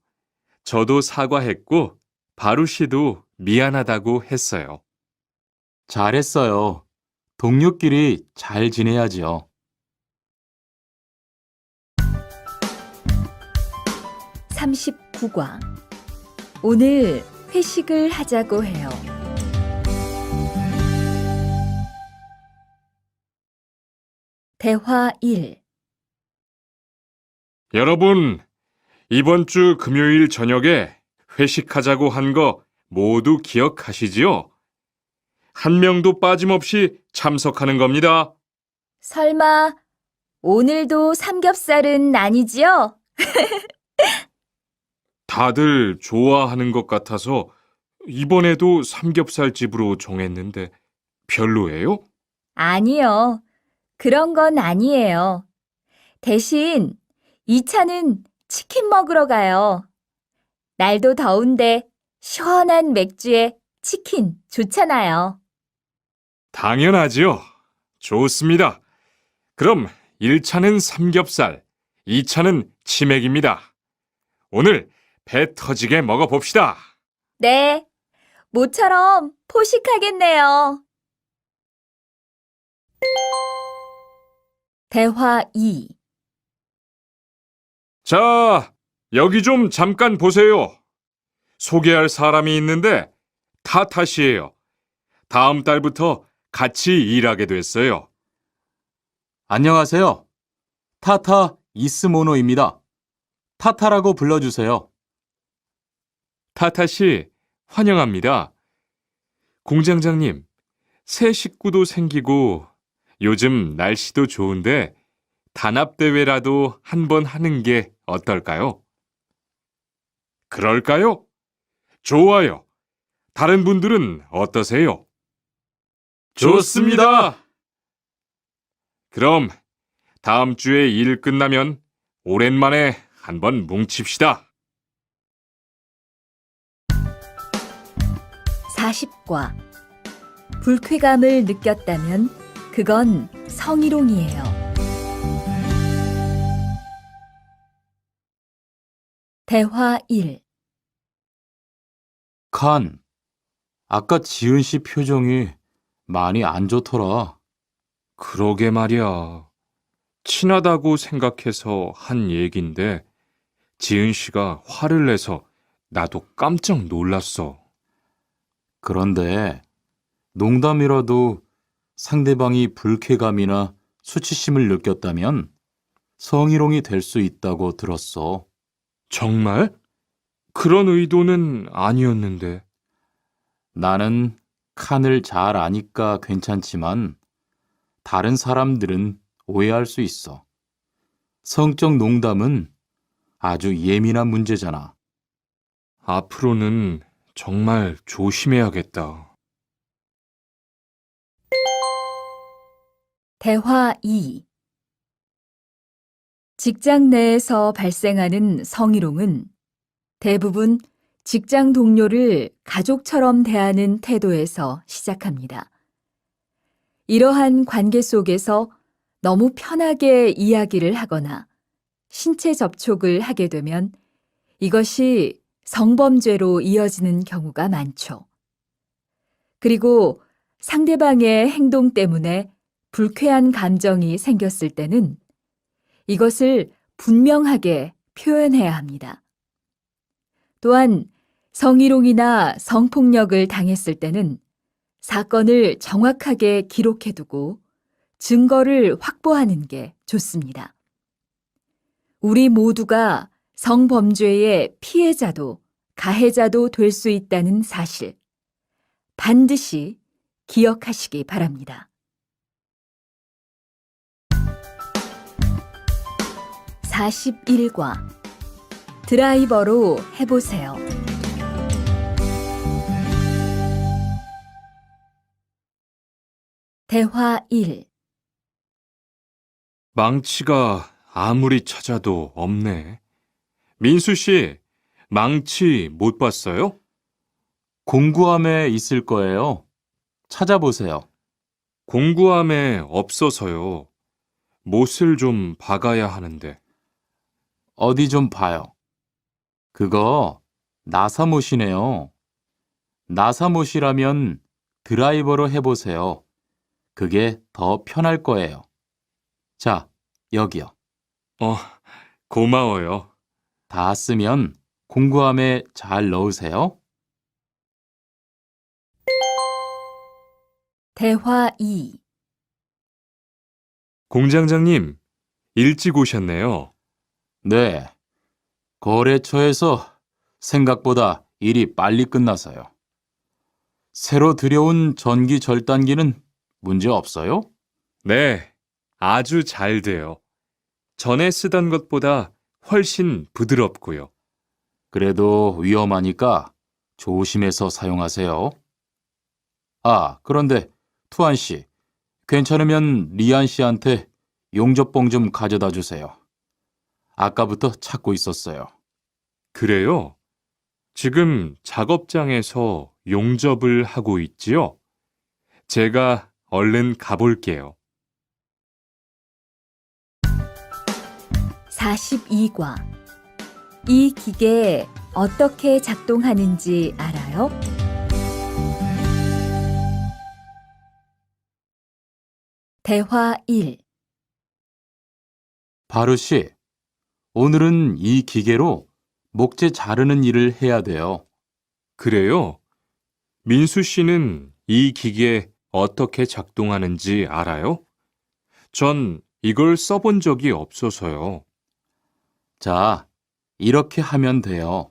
저도 사과했고 바루 씨도 미안하다고 했어요.
잘했어요. 동료끼리 잘 지내야지요.
39과. 오늘 회식을 하자고 해요. 대화 1.
여러분, 이번 주 금요일 저녁에 회식하자고 한 거 모두 기억하시지요? 한 명도 빠짐없이 참석하는 겁니다.
설마 오늘도 삼겹살은 아니지요?
다들 좋아하는 것 같아서 이번에도 삼겹살 집으로 정했는데 별로예요?
아니요. 그런 건 아니에요. 대신 2차는 치킨 먹으러 가요. 날도 더운데 시원한 맥주에 치킨 좋잖아요.
당연하지요. 좋습니다. 그럼 1차는 삼겹살, 2차는 치맥입니다. 오늘 배 터지게 먹어봅시다.
네, 모처럼 포식하겠네요. 대화 2.
자, 여기 좀 잠깐 보세요. 소개할 사람이 있는데 타타 씨예요. 다음 달부터 같이 일하게 됐어요.
안녕하세요. 타타 이스모노입니다. 타타라고 불러주세요.
타타 씨, 환영합니다. 공장장님, 새 식구도 생기고 요즘 날씨도 좋은데 단합대회라도 한번 하는 게 어떨까요? 그럴까요? 좋아요. 다른 분들은 어떠세요? 좋습니다. 그럼 다음 주에 일 끝나면 오랜만에 한번 뭉칩시다.
40과. 불쾌감을 느꼈다면 그건 성희롱이에요. 대화 1.
칸, 아까 지은 씨 표정이 많이 안 좋더라.
그러게 말이야. 친하다고 생각해서 한 얘긴데 지은 씨가 화를 내서 나도 깜짝 놀랐어.
그런데 농담이라도 상대방이 불쾌감이나 수치심을 느꼈다면 성희롱이 될 수 있다고 들었어.
정말? 그런 의도는 아니었는데.
나는 칸을 잘 아니까 괜찮지만 다른 사람들은 오해할 수 있어. 성적 농담은 아주 예민한 문제잖아.
앞으로는 정말 조심해야겠다.
대화 2. 직장 내에서 발생하는 성희롱은 대부분 직장 동료를 가족처럼 대하는 태도에서 시작합니다. 이러한 관계 속에서 너무 편하게 이야기를 하거나 신체 접촉을 하게 되면 이것이 성범죄로 이어지는 경우가 많죠. 그리고 상대방의 행동 때문에 불쾌한 감정이 생겼을 때는 이것을 분명하게 표현해야 합니다. 또한 성희롱이나 성폭력을 당했을 때는 사건을 정확하게 기록해두고 증거를 확보하는 게 좋습니다. 우리 모두가 성범죄의 피해자도 가해자도 될 수 있다는 사실, 반드시 기억하시기 바랍니다. 41과 드라이버로 해보세요. 대화 1.
망치가 아무리 찾아도 없네. 민수 씨, 망치 못 봤어요?
공구함에 있을 거예요. 찾아보세요.
공구함에 없어서요. 못을 좀 박아야 하는데.
어디 좀 봐요. 그거 나사못이네요. 나사못이라면 드라이버로 해보세요. 그게 더 편할 거예요. 자, 여기요.
고마워요.
다 쓰면 공구함에 잘 넣으세요.
대화 2.
공장장님, 일찍 오셨네요.
네. 거래처에서 생각보다 일이 빨리 끝나서요. 새로 들여온 전기 절단기는 문제 없어요?
네, 아주 잘 돼요. 전에 쓰던 것보다 훨씬 부드럽고요.
그래도 위험하니까 조심해서 사용하세요. 아, 그런데 투안 씨, 괜찮으면 리안 씨한테 용접봉 좀 가져다 주세요. 아까부터 찾고 있었어요.
그래요? 지금 작업장에서 용접을 하고 있지요? 제가 얼른 가볼게요.
42과 이 기계 어떻게 작동하는지 알아요? 대화 1.
바루 씨, 오늘은 이 기계로 목재 자르는 일을 해야 돼요.
그래요? 민수 씨는 이 기계 어떻게 작동하는지 알아요? 전 이걸 써본 적이 없어서요.
자, 이렇게 하면 돼요.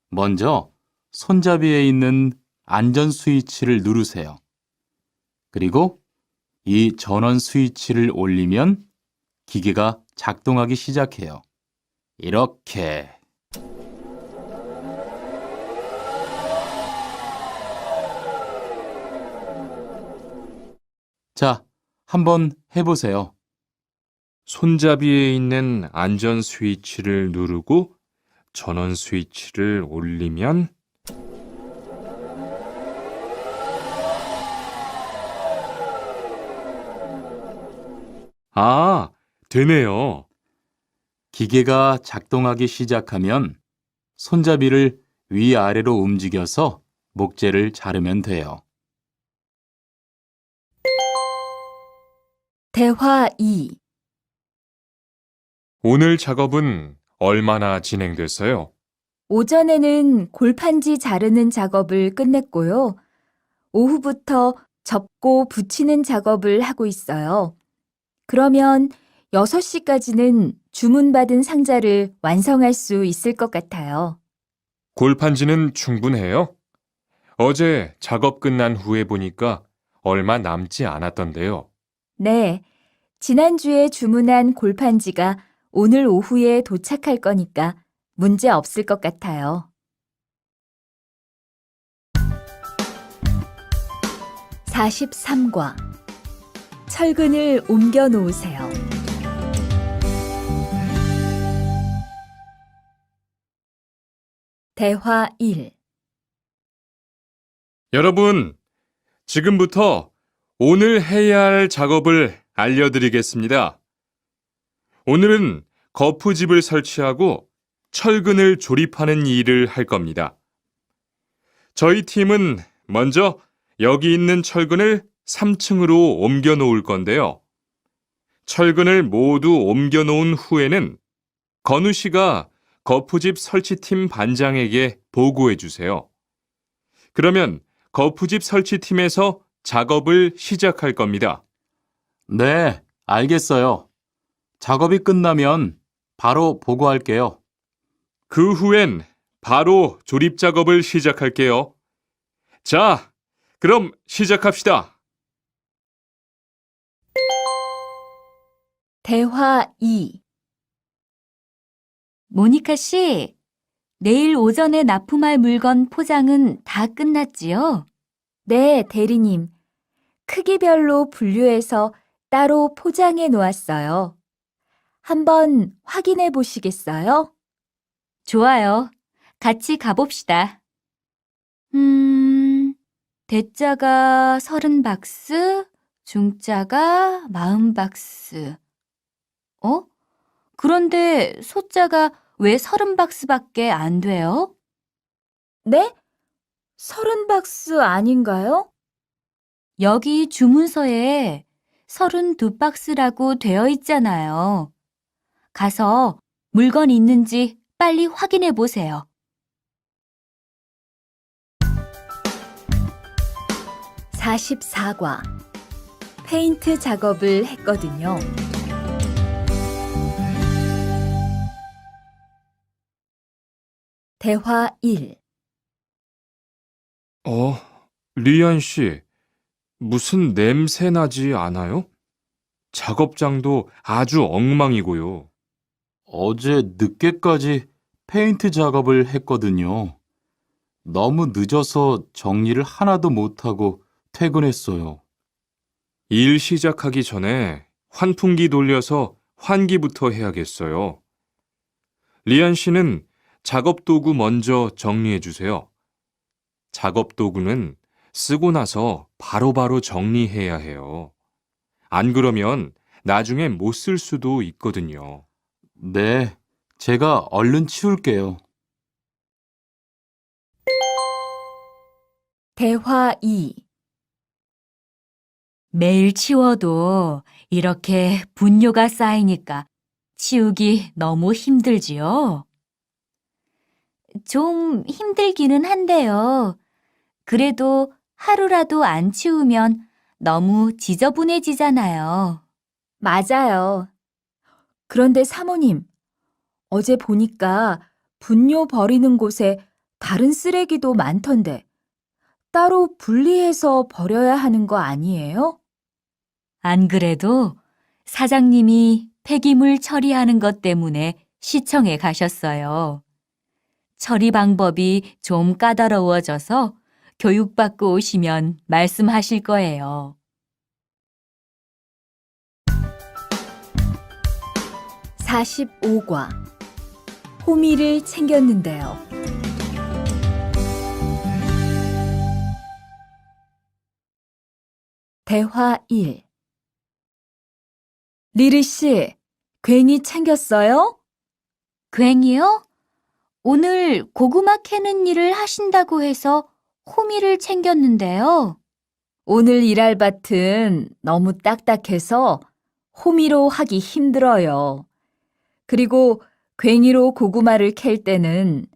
먼저 손잡이에 있는 안전 스위치를 누르세요. 그리고 이 전원 스위치를 올리면 기계가 작동하기 시작해요. 이렇게. 자, 한번 해보세요.
손잡이에 있는 안전 스위치를 누르고 전원 스위치를 올리면 되네요.
기계가 작동하기 시작하면 손잡이를 위아래로 움직여서 목재를 자르면 돼요.
대화 2.
오늘 작업은 얼마나 진행됐어요?
오전에는 골판지 자르는 작업을 끝냈고요. 오후부터 접고 붙이는 작업을 하고 있어요. 그러면 6시까지는 주문받은 상자를 완성할 수 있을 것 같아요.
골판지는 충분해요? 어제 작업 끝난 후에 보니까 얼마 남지 않았던데요.
네, 지난주에 주문한 골판지가 오늘 오후에 도착할 거니까 문제 없을 것 같아요. 43과 철근을 옮겨 놓으세요. 대화 1.
여러분, 지금부터 오늘 해야 할 작업을 알려드리겠습니다. 오늘은 거푸집을 설치하고 철근을 조립하는 일을 할 겁니다. 저희 팀은 먼저 여기 있는 철근을 3층으로 옮겨 놓을 건데요. 철근을 모두 옮겨 놓은 후에는 건우 씨가 거푸집 설치팀 반장에게 보고해 주세요. 그러면 거푸집 설치팀에서 작업을 시작할 겁니다.
네, 알겠어요. 작업이 끝나면 바로 보고할게요.
그 후엔 바로 조립 작업을 시작할게요. 자, 그럼 시작합시다.
대화 2. 모니카 씨, 내일 오전에 납품할 물건 포장은 다 끝났지요? 네, 대리님. 크기별로 분류해서 따로 포장해 놓았어요. 한번 확인해 보시겠어요? 좋아요. 같이 가봅시다. 대자가 30박스, 중자가 40박스. 그런데 소자가 왜 30박스밖에 안 돼요? 네? 30박스 아닌가요? 여기 주문서에 32박스라고 되어 있잖아요. 가서 물건 있는지 빨리 확인해 보세요. 44과 페인트 작업을 했거든요. 대화 1.
리안 씨, 무슨 냄새 나지 않아요? 작업장도 아주 엉망이고요.
어제 늦게까지 페인트 작업을 했거든요. 너무 늦어서 정리를 하나도 못하고 퇴근했어요.
일 시작하기 전에 환풍기 돌려서 환기부터 해야겠어요. 리안 씨는 작업 도구 먼저 정리해 주세요. 작업 도구는 쓰고 나서 바로바로 정리해야 해요. 안 그러면 나중에 못 쓸 수도 있거든요.
네, 제가 얼른 치울게요.
대화 2. 매일 치워도 이렇게 분뇨가 쌓이니까 치우기 너무 힘들지요? 좀 힘들기는 한데요. 그래도 하루라도 안 치우면 너무 지저분해지잖아요. 맞아요. 그런데 사모님, 어제 보니까 분뇨 버리는 곳에 다른 쓰레기도 많던데 따로 분리해서 버려야 하는 거 아니에요? 안 그래도 사장님이 폐기물 처리하는 것 때문에 시청에 가셨어요. 처리 방법이 좀 까다로워져서 교육받고 오시면 말씀하실 거예요. 45과 호미를 챙겼는데요. 대화 1. 리르 씨, 괭이 챙겼어요? 괭이요? 오늘 고구마 캐는 일을 하신다고 해서 호미를 챙겼는데요. 오늘 일할 밭은 너무 딱딱해서 호미로 하기 힘들어요. 그리고 괭이로 고구마를 캘 때는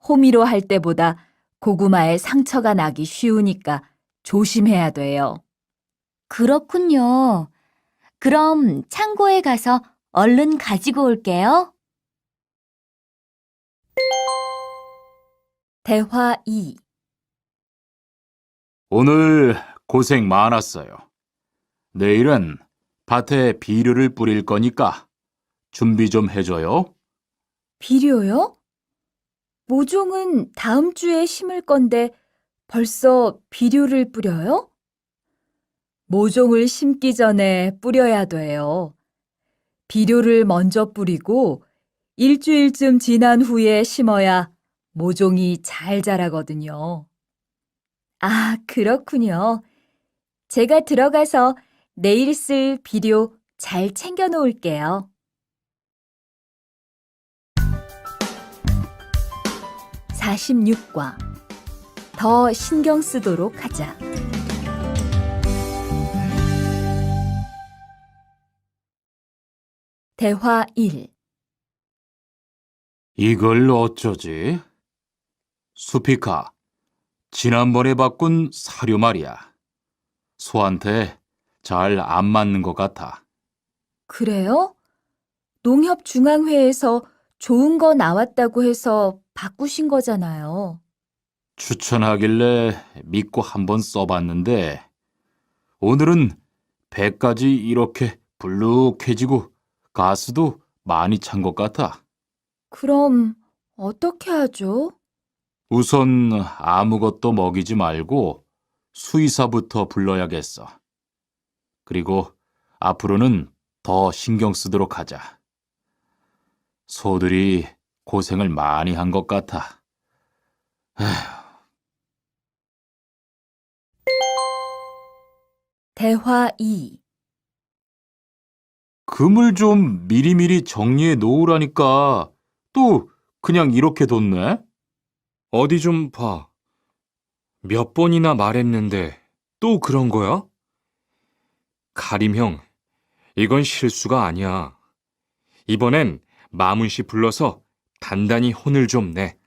호미로 할 때보다 고구마에 상처가 나기 쉬우니까 조심해야 돼요. 그렇군요. 그럼 창고에 가서 얼른 가지고 올게요. 대화 2.
오늘 고생 많았어요. 내일은 밭에 비료를 뿌릴 거니까 준비 좀 해줘요.
비료요? 모종은 다음 주에 심을 건데 벌써 비료를 뿌려요? 모종을 심기 전에 뿌려야 돼요. 비료를 먼저 뿌리고 일주일쯤 지난 후에 심어야 모종이 잘 자라거든요. 아, 그렇군요. 제가 들어가서 내일 쓸 비료 잘 챙겨 놓을게요. 46과 더 신경 쓰도록 하자. 대화 1.
이걸 어쩌지? 수피카, 지난번에 바꾼 사료 말이야. 소한테 잘 안 맞는 것 같아.
그래요? 농협중앙회에서 좋은 거 나왔다고 해서 바꾸신 거잖아요.
추천하길래 믿고 한번 써봤는데 오늘은 배까지 이렇게 불룩해지고 가스도 많이 찬 것 같아.
그럼 어떻게 하죠?
우선 아무것도 먹이지 말고 수의사부터 불러야겠어. 그리고 앞으로는 더 신경 쓰도록 하자. 소들이 고생을 많이 한 것 같아.
대화 2.
금을 좀 미리미리 정리해 놓으라니까 또 그냥 이렇게 뒀네?
어디 좀 봐. 몇 번이나 말했는데 또 그런 거야? 가림 형, 이건 실수가 아니야. 이번엔 마문 씨 불러서 단단히 혼을 좀 내.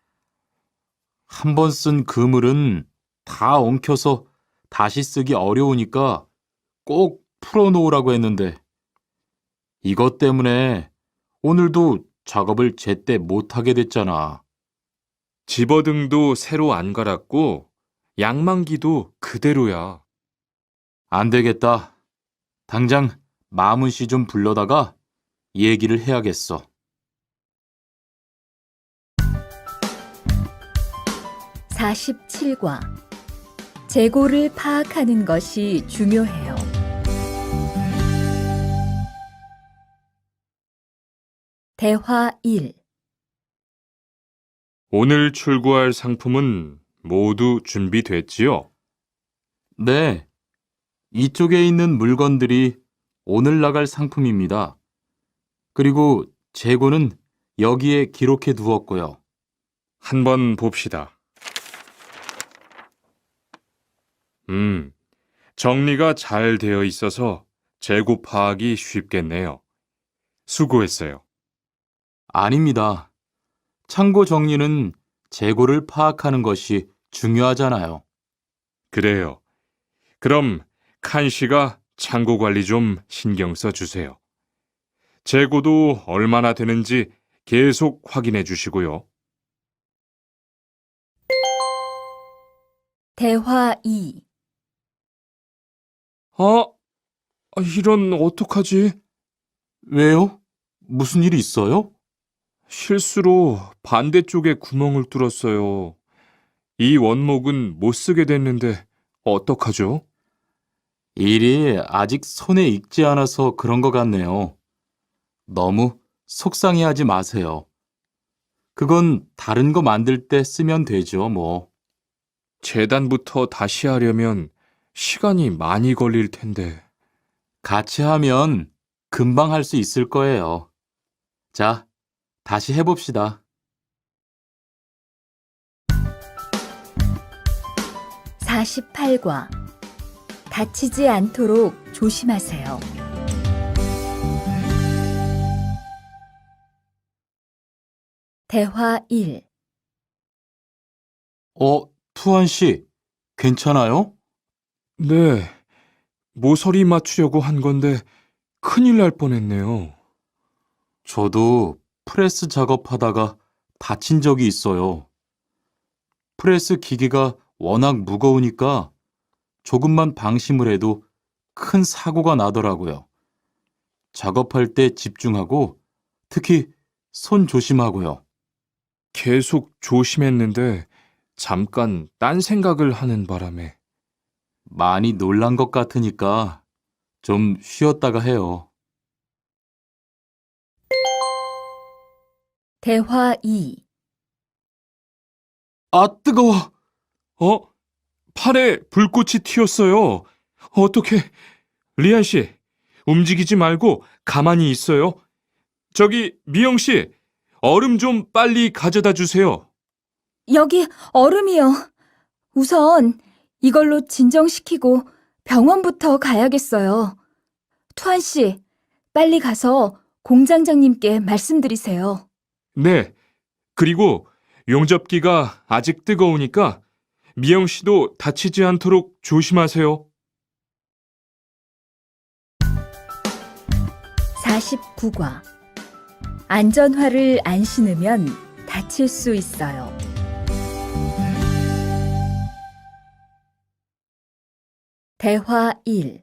한 번 쓴 그물은 다 엉켜서 다시 쓰기 어려우니까 꼭 풀어놓으라고 했는데 이것 때문에 오늘도 작업을 제때 못하게 됐잖아.
집어등도 새로 안 갈았고 양만기도 그대로야.
안 되겠다. 당장 마문 씨 좀 불러다가 얘기를 해야겠어.
47과 재고를 파악하는 것이 중요해요. 대화 1.
오늘 출고할 상품은 모두 준비됐지요?
네, 이쪽에 있는 물건들이 오늘 나갈 상품입니다. 그리고 재고는 여기에 기록해 두었고요.
한번 봅시다. 정리가 잘 되어 있어서 재고 파악이 쉽겠네요. 수고했어요.
아닙니다. 창고 정리는 재고를 파악하는 것이 중요하잖아요.
그래요. 그럼 칸 씨가 창고 관리 좀 신경 써 주세요. 재고도 얼마나 되는지 계속 확인해 주시고요.
대화 2.
이런 어떡하지?
왜요? 무슨 일이 있어요?
실수로 반대쪽에 구멍을 뚫었어요. 이 원목은 못 쓰게 됐는데 어떡하죠?
일이 아직 손에 익지 않아서 그런 것 같네요. 너무 속상해하지 마세요. 그건 다른 거 만들 때 쓰면 되죠, 뭐.
재단부터 다시 하려면 시간이 많이 걸릴 텐데.
같이 하면 금방 할 수 있을 거예요. 자, 다시 해봅시다.
48과 다치지 않도록 조심하세요. 대화 1.
투한 씨, 괜찮아요?
네, 모서리 맞추려고 한 건데 큰일 날 뻔했네요.
저도 프레스 작업하다가 다친 적이 있어요. 프레스 기계가 워낙 무거우니까 조금만 방심을 해도 큰 사고가 나더라고요. 작업할 때 집중하고 특히 손 조심하고요.
계속 조심했는데 잠깐 딴 생각을 하는 바람에.
많이 놀란 것 같으니까 좀 쉬었다가 해요.
대화 2.
아, 뜨거워!
팔에 불꽃이 튀었어요. 어떻게 리안 씨, 움직이지 말고 가만히 있어요. 저기, 미영 씨, 얼음 좀 빨리 가져다 주세요.
여기 얼음이요. 우선 이걸로 진정시키고 병원부터 가야겠어요. 투한 씨, 빨리 가서 공장장님께 말씀드리세요.
네, 그리고 용접기가 아직 뜨거우니까 미영 씨도 다치지 않도록 조심하세요.
49과. 안전화를 안 신으면 다칠 수 있어요. 대화 1.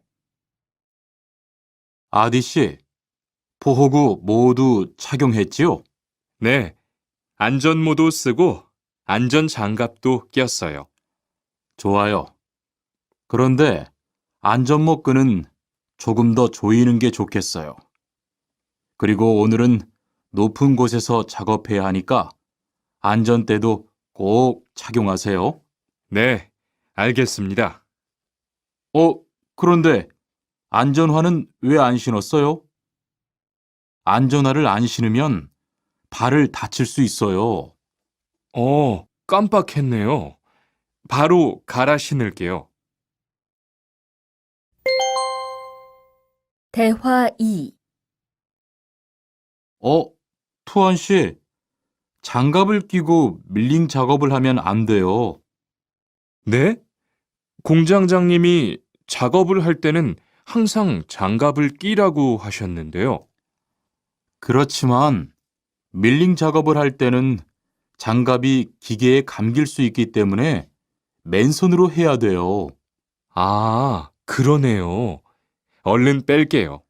아디 씨, 보호구 모두 착용했지요?
네, 안전모도 쓰고 안전장갑도 꼈어요.
좋아요. 그런데 안전모 끈은 조금 더 조이는 게 좋겠어요. 그리고 오늘은 높은 곳에서 작업해야 하니까 안전대도 꼭 착용하세요.
네, 알겠습니다.
그런데 안전화는 왜 안 신었어요? 안전화를 안 신으면 발을 다칠 수 있어요.
깜빡했네요. 바로 갈아 신을게요.
대화 2.
투원 씨, 장갑을 끼고 밀링 작업을 하면 안 돼요.
네? 공장장님이 작업을 할 때는 항상 장갑을 끼라고 하셨는데요.
그렇지만 밀링 작업을 할 때는 장갑이 기계에 감길 수 있기 때문에 맨손으로 해야 돼요.
아, 그러네요. 얼른 뺄게요.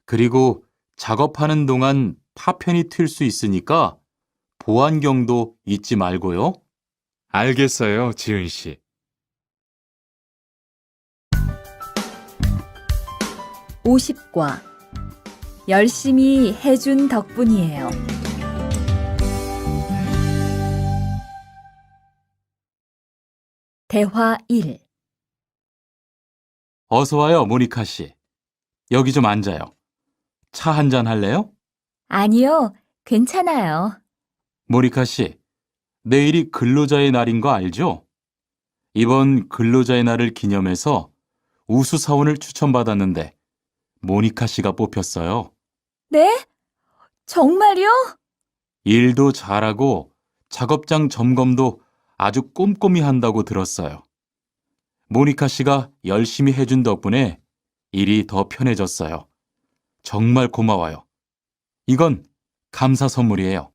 그리고 작업하는 동안 파편이 튈 수 있으니까 보안경도 잊지 말고요.
알겠어요, 지은 씨.
50과. 열심히 해준 덕분이에요. 대화 1.
어서 와요, 모니카 씨. 여기 좀 앉아요. 차 한잔 할래요?
아니요, 괜찮아요.
모니카 씨, 내일이 근로자의 날인 거 알죠? 이번 근로자의 날을 기념해서 우수사원을 추천받았는데 모니카 씨가 뽑혔어요.
네? 정말요?
일도 잘하고 작업장 점검도 아주 꼼꼼히 한다고 들었어요. 모니카 씨가 열심히 해준 덕분에 일이 더 편해졌어요. 정말 고마워요. 이건 감사 선물이에요.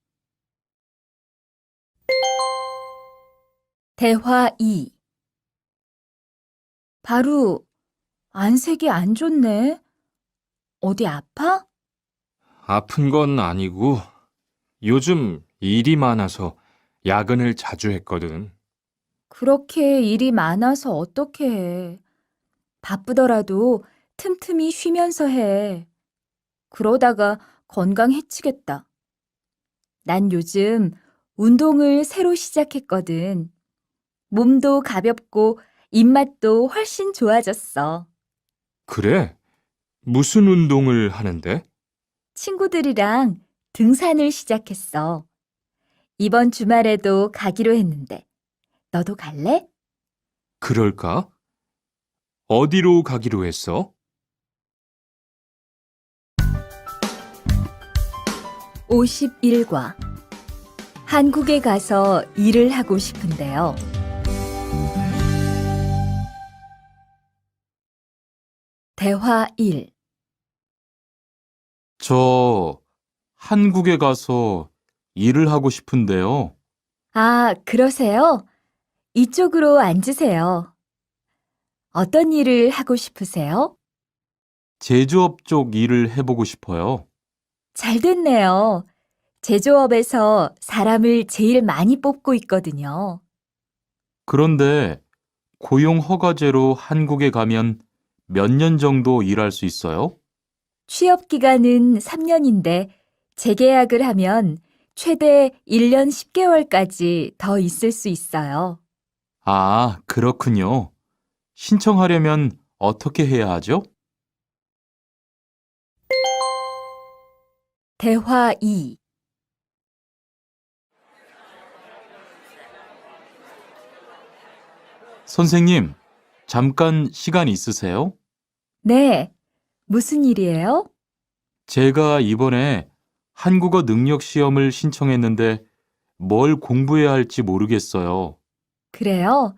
대화 2. 바로 안색이 안 좋네. 어디 아파?
아픈 건 아니고 요즘 일이 많아서 야근을 자주 했거든.
그렇게 일이 많아서 어떻게 해. 바쁘더라도 틈틈이 쉬면서 해. 그러다가 건강 해치겠다. 난 요즘 운동을 새로 시작했거든. 몸도 가볍고 입맛도 훨씬 좋아졌어.
그래? 무슨 운동을 하는데?
친구들이랑 등산을 시작했어. 이번 주말에도 가기로 했는데, 너도 갈래?
그럴까? 어디로 가기로 했어?
51과. 한국에 가서 일을 하고 싶은데요. 대화 1.
저 한국에 가서 일을 하고 싶은데요.
아, 그러세요? 이쪽으로 앉으세요. 어떤 일을 하고 싶으세요?
제조업 쪽 일을 해보고 싶어요.
잘 됐네요. 제조업에서 사람을 제일 많이 뽑고 있거든요.
그런데 고용 허가제로 한국에 가면 몇 년 정도 일할 수 있어요?
취업 기간은 3년인데 재계약을 하면 최대 1년 10개월까지 더 있을 수 있어요.
아, 그렇군요. 신청하려면 어떻게 해야 하죠?
대화 2.
선생님, 잠깐 시간 있으세요?
네. 무슨 일이에요?
제가 이번에 한국어 능력 시험을 신청했는데 뭘 공부해야 할지 모르겠어요.
그래요?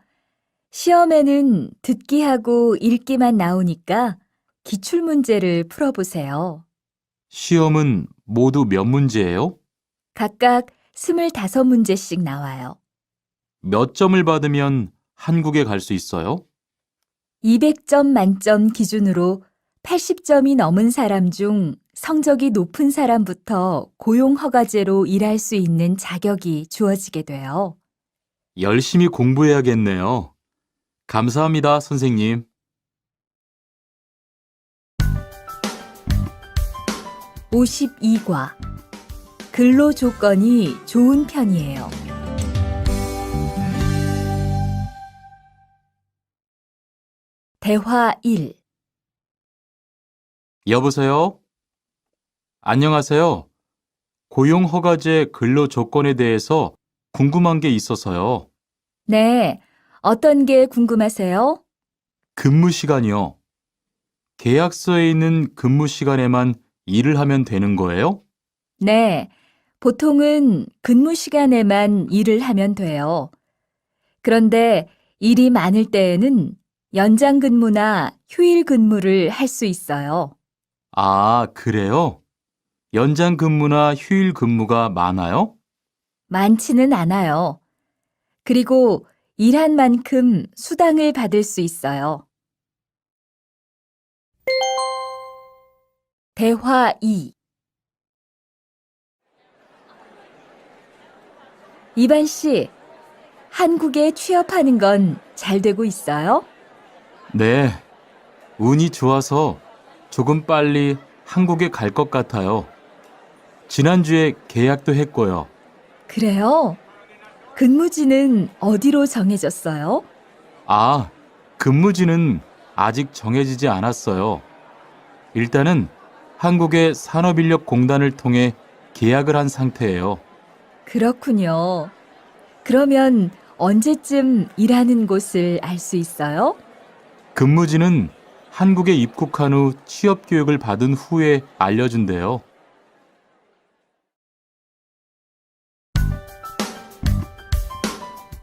시험에는 듣기하고 읽기만 나오니까 기출문제를 풀어보세요.
시험은 모두 몇 문제예요?
각각 25문제씩 나와요.
몇 점을 받으면 한국에 갈 수 있어요?
200점 만점 기준으로 80점이 넘은 사람 중 성적이 높은 사람부터 고용허가제로 일할 수 있는 자격이 주어지게 돼요.
열심히 공부해야겠네요. 감사합니다, 선생님.
52과. 근로 조건이 좋은 편이에요. 대화 1.
여보세요? 안녕하세요. 고용허가제 근로 조건에 대해서 궁금한 게 있어서요.
네. 어떤 게 궁금하세요?
근무 시간이요. 계약서에 있는 근무 시간에만 일을 하면 되는 거예요?
네. 보통은 근무 시간에만 일을 하면 돼요. 그런데 일이 많을 때에는 연장 근무나 휴일 근무를 할 수 있어요.
아, 그래요? 연장 근무나 휴일 근무가 많아요?
많지는 않아요. 그리고 일한 만큼 수당을 받을 수 있어요. 대화 2. 이반 씨, 한국에 취업하는 건 잘 되고 있어요?
네. 운이 좋아서 조금 빨리 한국에 갈 것 같아요. 지난주에 계약도 했고요.
그래요? 근무지는 어디로 정해졌어요?
아, 근무지는 아직 정해지지 않았어요. 일단은 한국의 산업인력공단을 통해 계약을 한 상태예요.
그렇군요. 그러면 언제쯤 일하는 곳을 알 수 있어요?
근무지는 한국에 입국한 후 취업 교육을 받은 후에 알려준대요.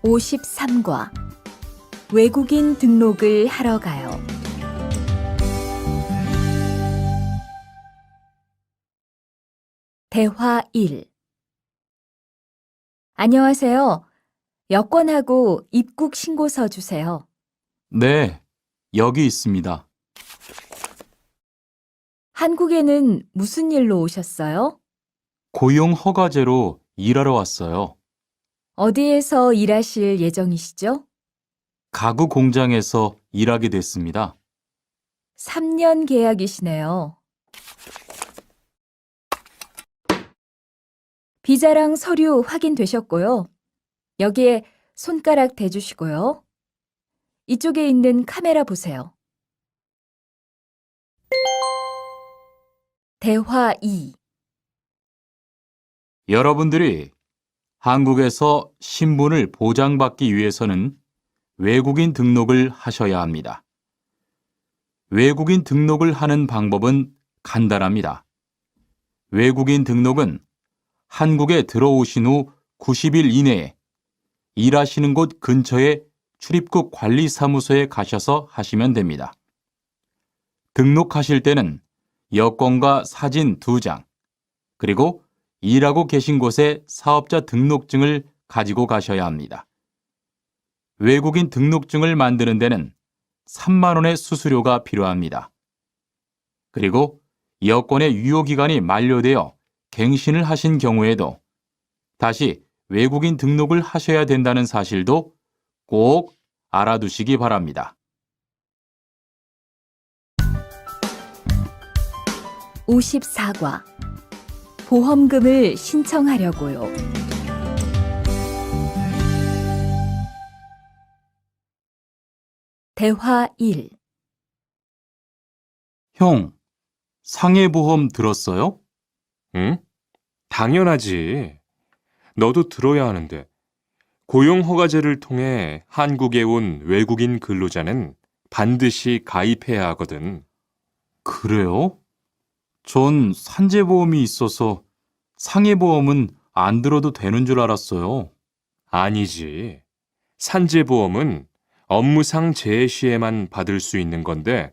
53과. 외국인 등록을 하러 가요. 대화 1. 안녕하세요. 여권하고 입국 신고서 주세요.
네, 여기 있습니다.
한국에는 무슨 일로 오셨어요?
고용 허가제로 일하러 왔어요.
어디에서 일하실 예정이시죠?
가구 공장에서 일하게 됐습니다.
3년 계약이시네요. 비자랑 서류 확인되셨고요. 여기에 손가락 대주시고요. 이쪽에 있는 카메라 보세요. 대화 2.
여러분들이 한국에서 신분을 보장받기 위해서는 외국인 등록을 하셔야 합니다. 외국인 등록을 하는 방법은 간단합니다. 외국인 등록은 한국에 들어오신 후 90일 이내에 일하시는 곳 근처의 출입국 관리사무소에 가셔서 하시면 됩니다. 등록하실 때는 여권과 사진 2장, 그리고 일하고 계신 곳의 사업자 등록증을 가지고 가셔야 합니다. 외국인 등록증을 만드는 데는 3만 원의 수수료가 필요합니다. 그리고 여권의 유효기간이 만료되어 갱신을 하신 경우에도 다시 외국인 등록을 하셔야 된다는 사실도 꼭 알아두시기 바랍니다.
54과. 보험금을 신청하려고요. 대화 1.
형, 상해보험 들었어요?
응? 당연하지. 너도 들어야 하는데. 고용허가제를 통해 한국에 온 외국인 근로자는 반드시 가입해야 하거든.
그래요? 전 산재보험이 있어서 상해보험은 안 들어도 되는 줄 알았어요.
아니지. 산재보험은 업무상 재해 시에만 받을 수 있는 건데,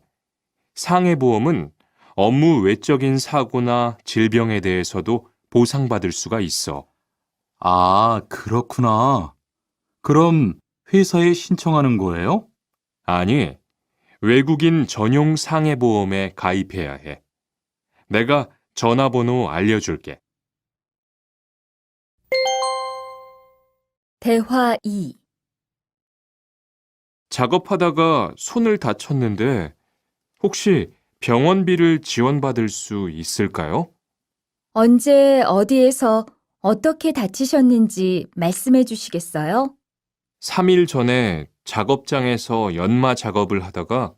상해보험은 업무 외적인 사고나 질병에 대해서도 보상받을 수가 있어.
아, 그렇구나. 그럼 회사에 신청하는 거예요?
아니, 외국인 전용 상해보험에 가입해야 해. 내가 전화번호 알려줄게.
대화 2.
작업하다가 손을 다쳤는데 혹시 병원비를 지원받을 수 있을까요?
언제 어디에서 어떻게 다치셨는지 말씀해 주시겠어요?
3일 전에 작업장에서 연마 작업을 하다가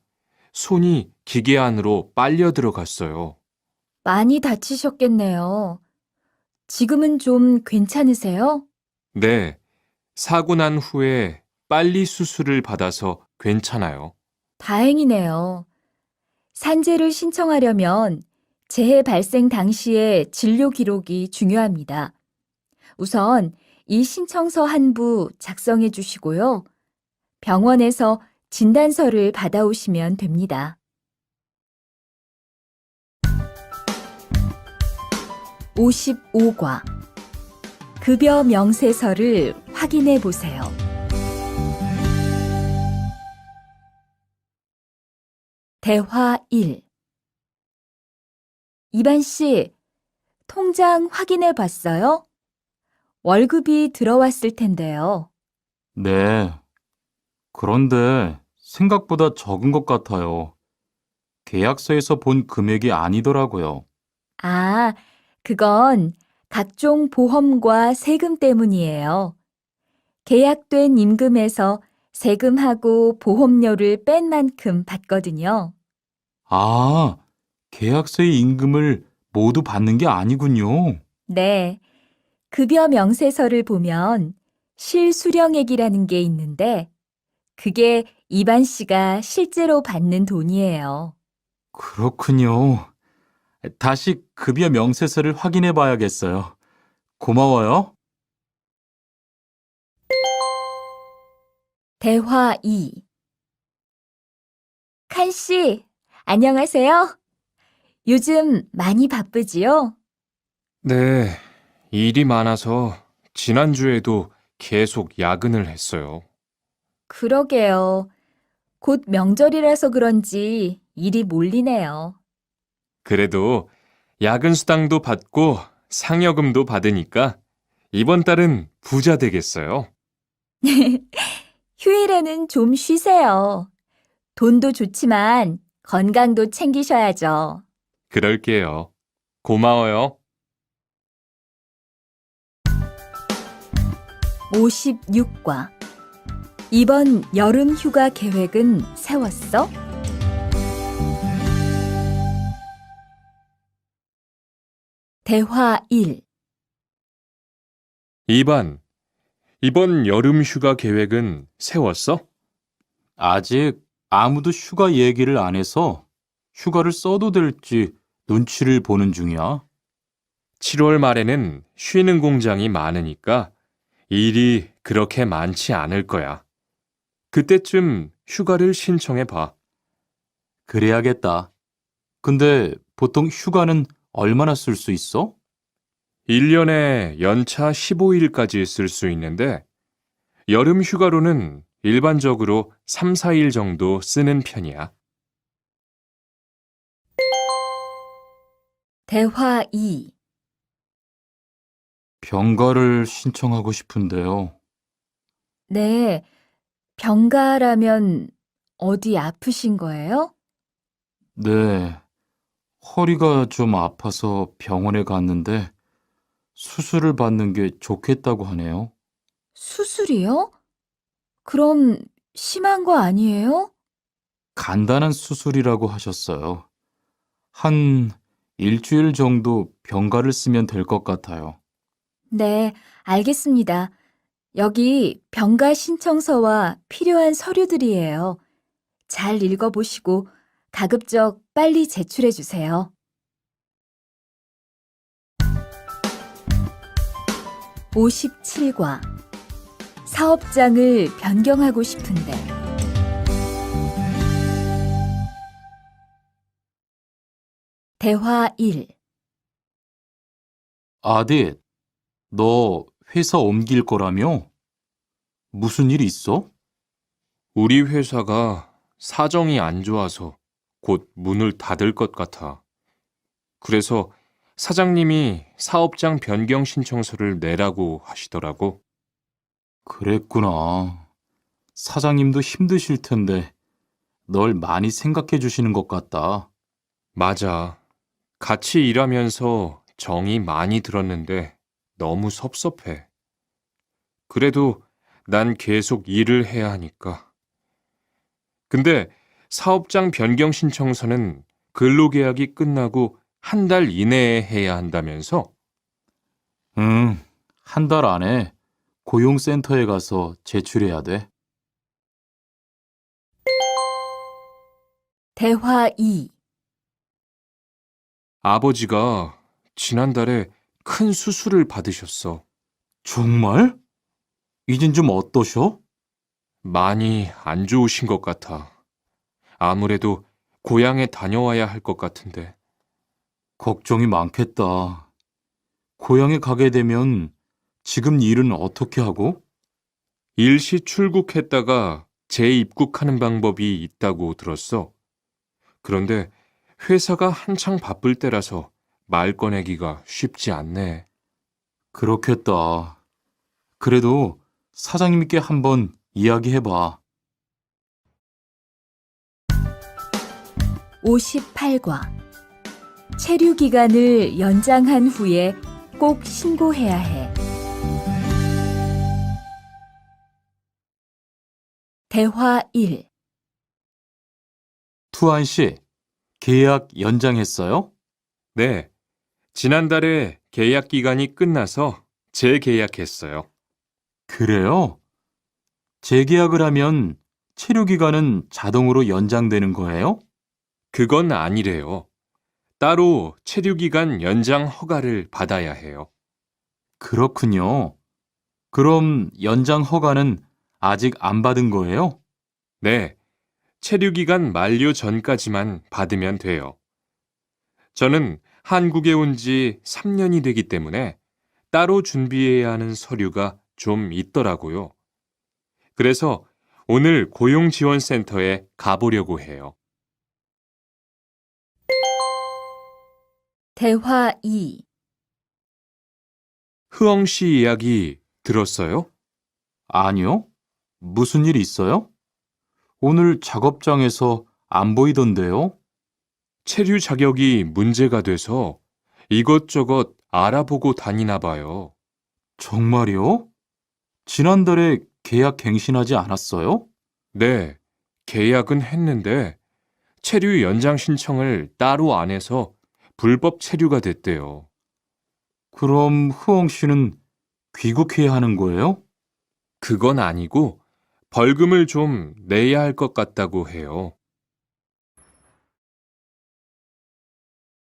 손이 기계 안으로 빨려 들어갔어요.
많이 다치셨겠네요. 지금은 좀 괜찮으세요?
네, 사고 난 후에 빨리 수술을 받아서 괜찮아요.
다행이네요. 산재를 신청하려면 재해 발생 당시의 진료 기록이 중요합니다. 우선 이 신청서 한 부 작성해 주시고요. 병원에서 진단서를 받아오시면 됩니다. 55과 급여 명세서를 확인해 보세요. 대화 1. 이반 씨, 통장 확인해 봤어요? 월급이 들어왔을 텐데요.
네. 그런데 생각보다 적은 것 같아요. 계약서에서 본 금액이 아니더라고요.
아, 그건 각종 보험과 세금 때문이에요. 계약된 임금에서 세금하고 보험료를 뺀 만큼 받거든요.
아, 계약서의 임금을 모두 받는 게 아니군요.
네, 급여 명세서를 보면 실수령액이라는 게 있는데 그게 이반 씨가 실제로 받는 돈이에요.
그렇군요. 다시 급여 명세서를 확인해 봐야겠어요. 고마워요.
대화 2. 칸 씨, 안녕하세요. 요즘 많이 바쁘지요?
네, 일이 많아서 지난주에도 계속 야근을 했어요.
그러게요. 곧 명절이라서 그런지 일이 몰리네요.
그래도 야근 수당도 받고 상여금도 받으니까 이번 달은 부자 되겠어요.
휴일에는 좀 쉬세요. 돈도 좋지만 건강도 챙기셔야죠.
그럴게요. 고마워요.
56과 이번 여름 휴가 계획은 세웠어? 대화 1.
2번, 이번 여름 휴가 계획은 세웠어?
아직 아무도 휴가 얘기를 안 해서 휴가를 써도 될지 눈치를 보는 중이야.
7월 말에는 쉬는 공장이 많으니까 일이 그렇게 많지 않을 거야. 그때쯤 휴가를 신청해 봐.
그래야겠다. 근데 보통 휴가는 얼마나 쓸 수 있어?
1년에 연차 15일까지 쓸 수 있는데 여름 휴가로는 일반적으로 3, 4일 정도 쓰는 편이야.
대화 2.
병가를 신청하고 싶은데요.
네, 병가라면 어디 아프신 거예요?
네, 허리가 좀 아파서 병원에 갔는데 수술을 받는 게 좋겠다고 하네요.
수술이요? 그럼 심한 거 아니에요?
간단한 수술이라고 하셨어요. 한 일주일 정도 병가를 쓰면 될 것 같아요.
네, 알겠습니다. 여기 병가 신청서와 필요한 서류들이에요. 잘 읽어보시고 가급적 빨리 제출해 주세요. 57과 사업장을 변경하고 싶은데 대화 1.
아딧, 너 회사 옮길 거라며? 무슨 일 있어?
우리 회사가 사정이 안 좋아서 곧 문을 닫을 것 같아. 그래서 사장님이 사업장 변경 신청서를 내라고 하시더라고.
그랬구나. 사장님도 힘드실 텐데 널 많이 생각해 주시는 것 같다.
맞아. 같이 일하면서 정이 많이 들었는데 너무 섭섭해. 그래도 난 계속 일을 해야 하니까. 근데 사업장 변경 신청서는 근로계약이 끝나고 한 달 이내에 해야 한다면서?
응, 한 달 안에 고용센터에 가서 제출해야 돼.
대화 2.
아버지가 지난달에 큰 수술을 받으셨어.
정말? 이젠 좀 어떠셔?
많이 안 좋으신 것 같아. 아무래도 고향에 다녀와야 할 것 같은데.
걱정이 많겠다. 고향에 가게 되면 지금 일은 어떻게 하고?
일시 출국했다가 재입국하는 방법이 있다고 들었어. 그런데 회사가 한창 바쁠 때라서 말 꺼내기가 쉽지 않네.
그렇겠다. 그래도 사장님께 한번 이야기해봐.
58과 체류 기간을 연장한 후에 꼭 신고해야 해. 대화 1.
투안 씨, 계약 연장했어요?
네, 지난달에 계약 기간이 끝나서 재계약했어요.
그래요? 재계약을 하면 체류 기간은 자동으로 연장되는 거예요?
그건 아니래요. 따로 체류기간 연장 허가를 받아야 해요.
그렇군요. 그럼 연장 허가는 아직 안 받은 거예요?
네, 체류기간 만료 전까지만 받으면 돼요. 저는 한국에 온 지 3년이 되기 때문에 따로 준비해야 하는 서류가 좀 있더라고요. 그래서 오늘 고용지원센터에 가보려고 해요.
대화 2.
흐엉 씨 이야기 들었어요?
아니요. 무슨 일 있어요? 오늘 작업장에서 안 보이던데요?
체류 자격이 문제가 돼서 이것저것 알아보고 다니나 봐요.
정말요? 지난달에 계약 갱신하지 않았어요?
네, 계약은 했는데 체류 연장 신청을 따로 안 해서 불법 체류가 됐대요.
그럼 흐엉 씨는 귀국해야 하는 거예요?
그건 아니고 벌금을 좀 내야 할 것 같다고 해요.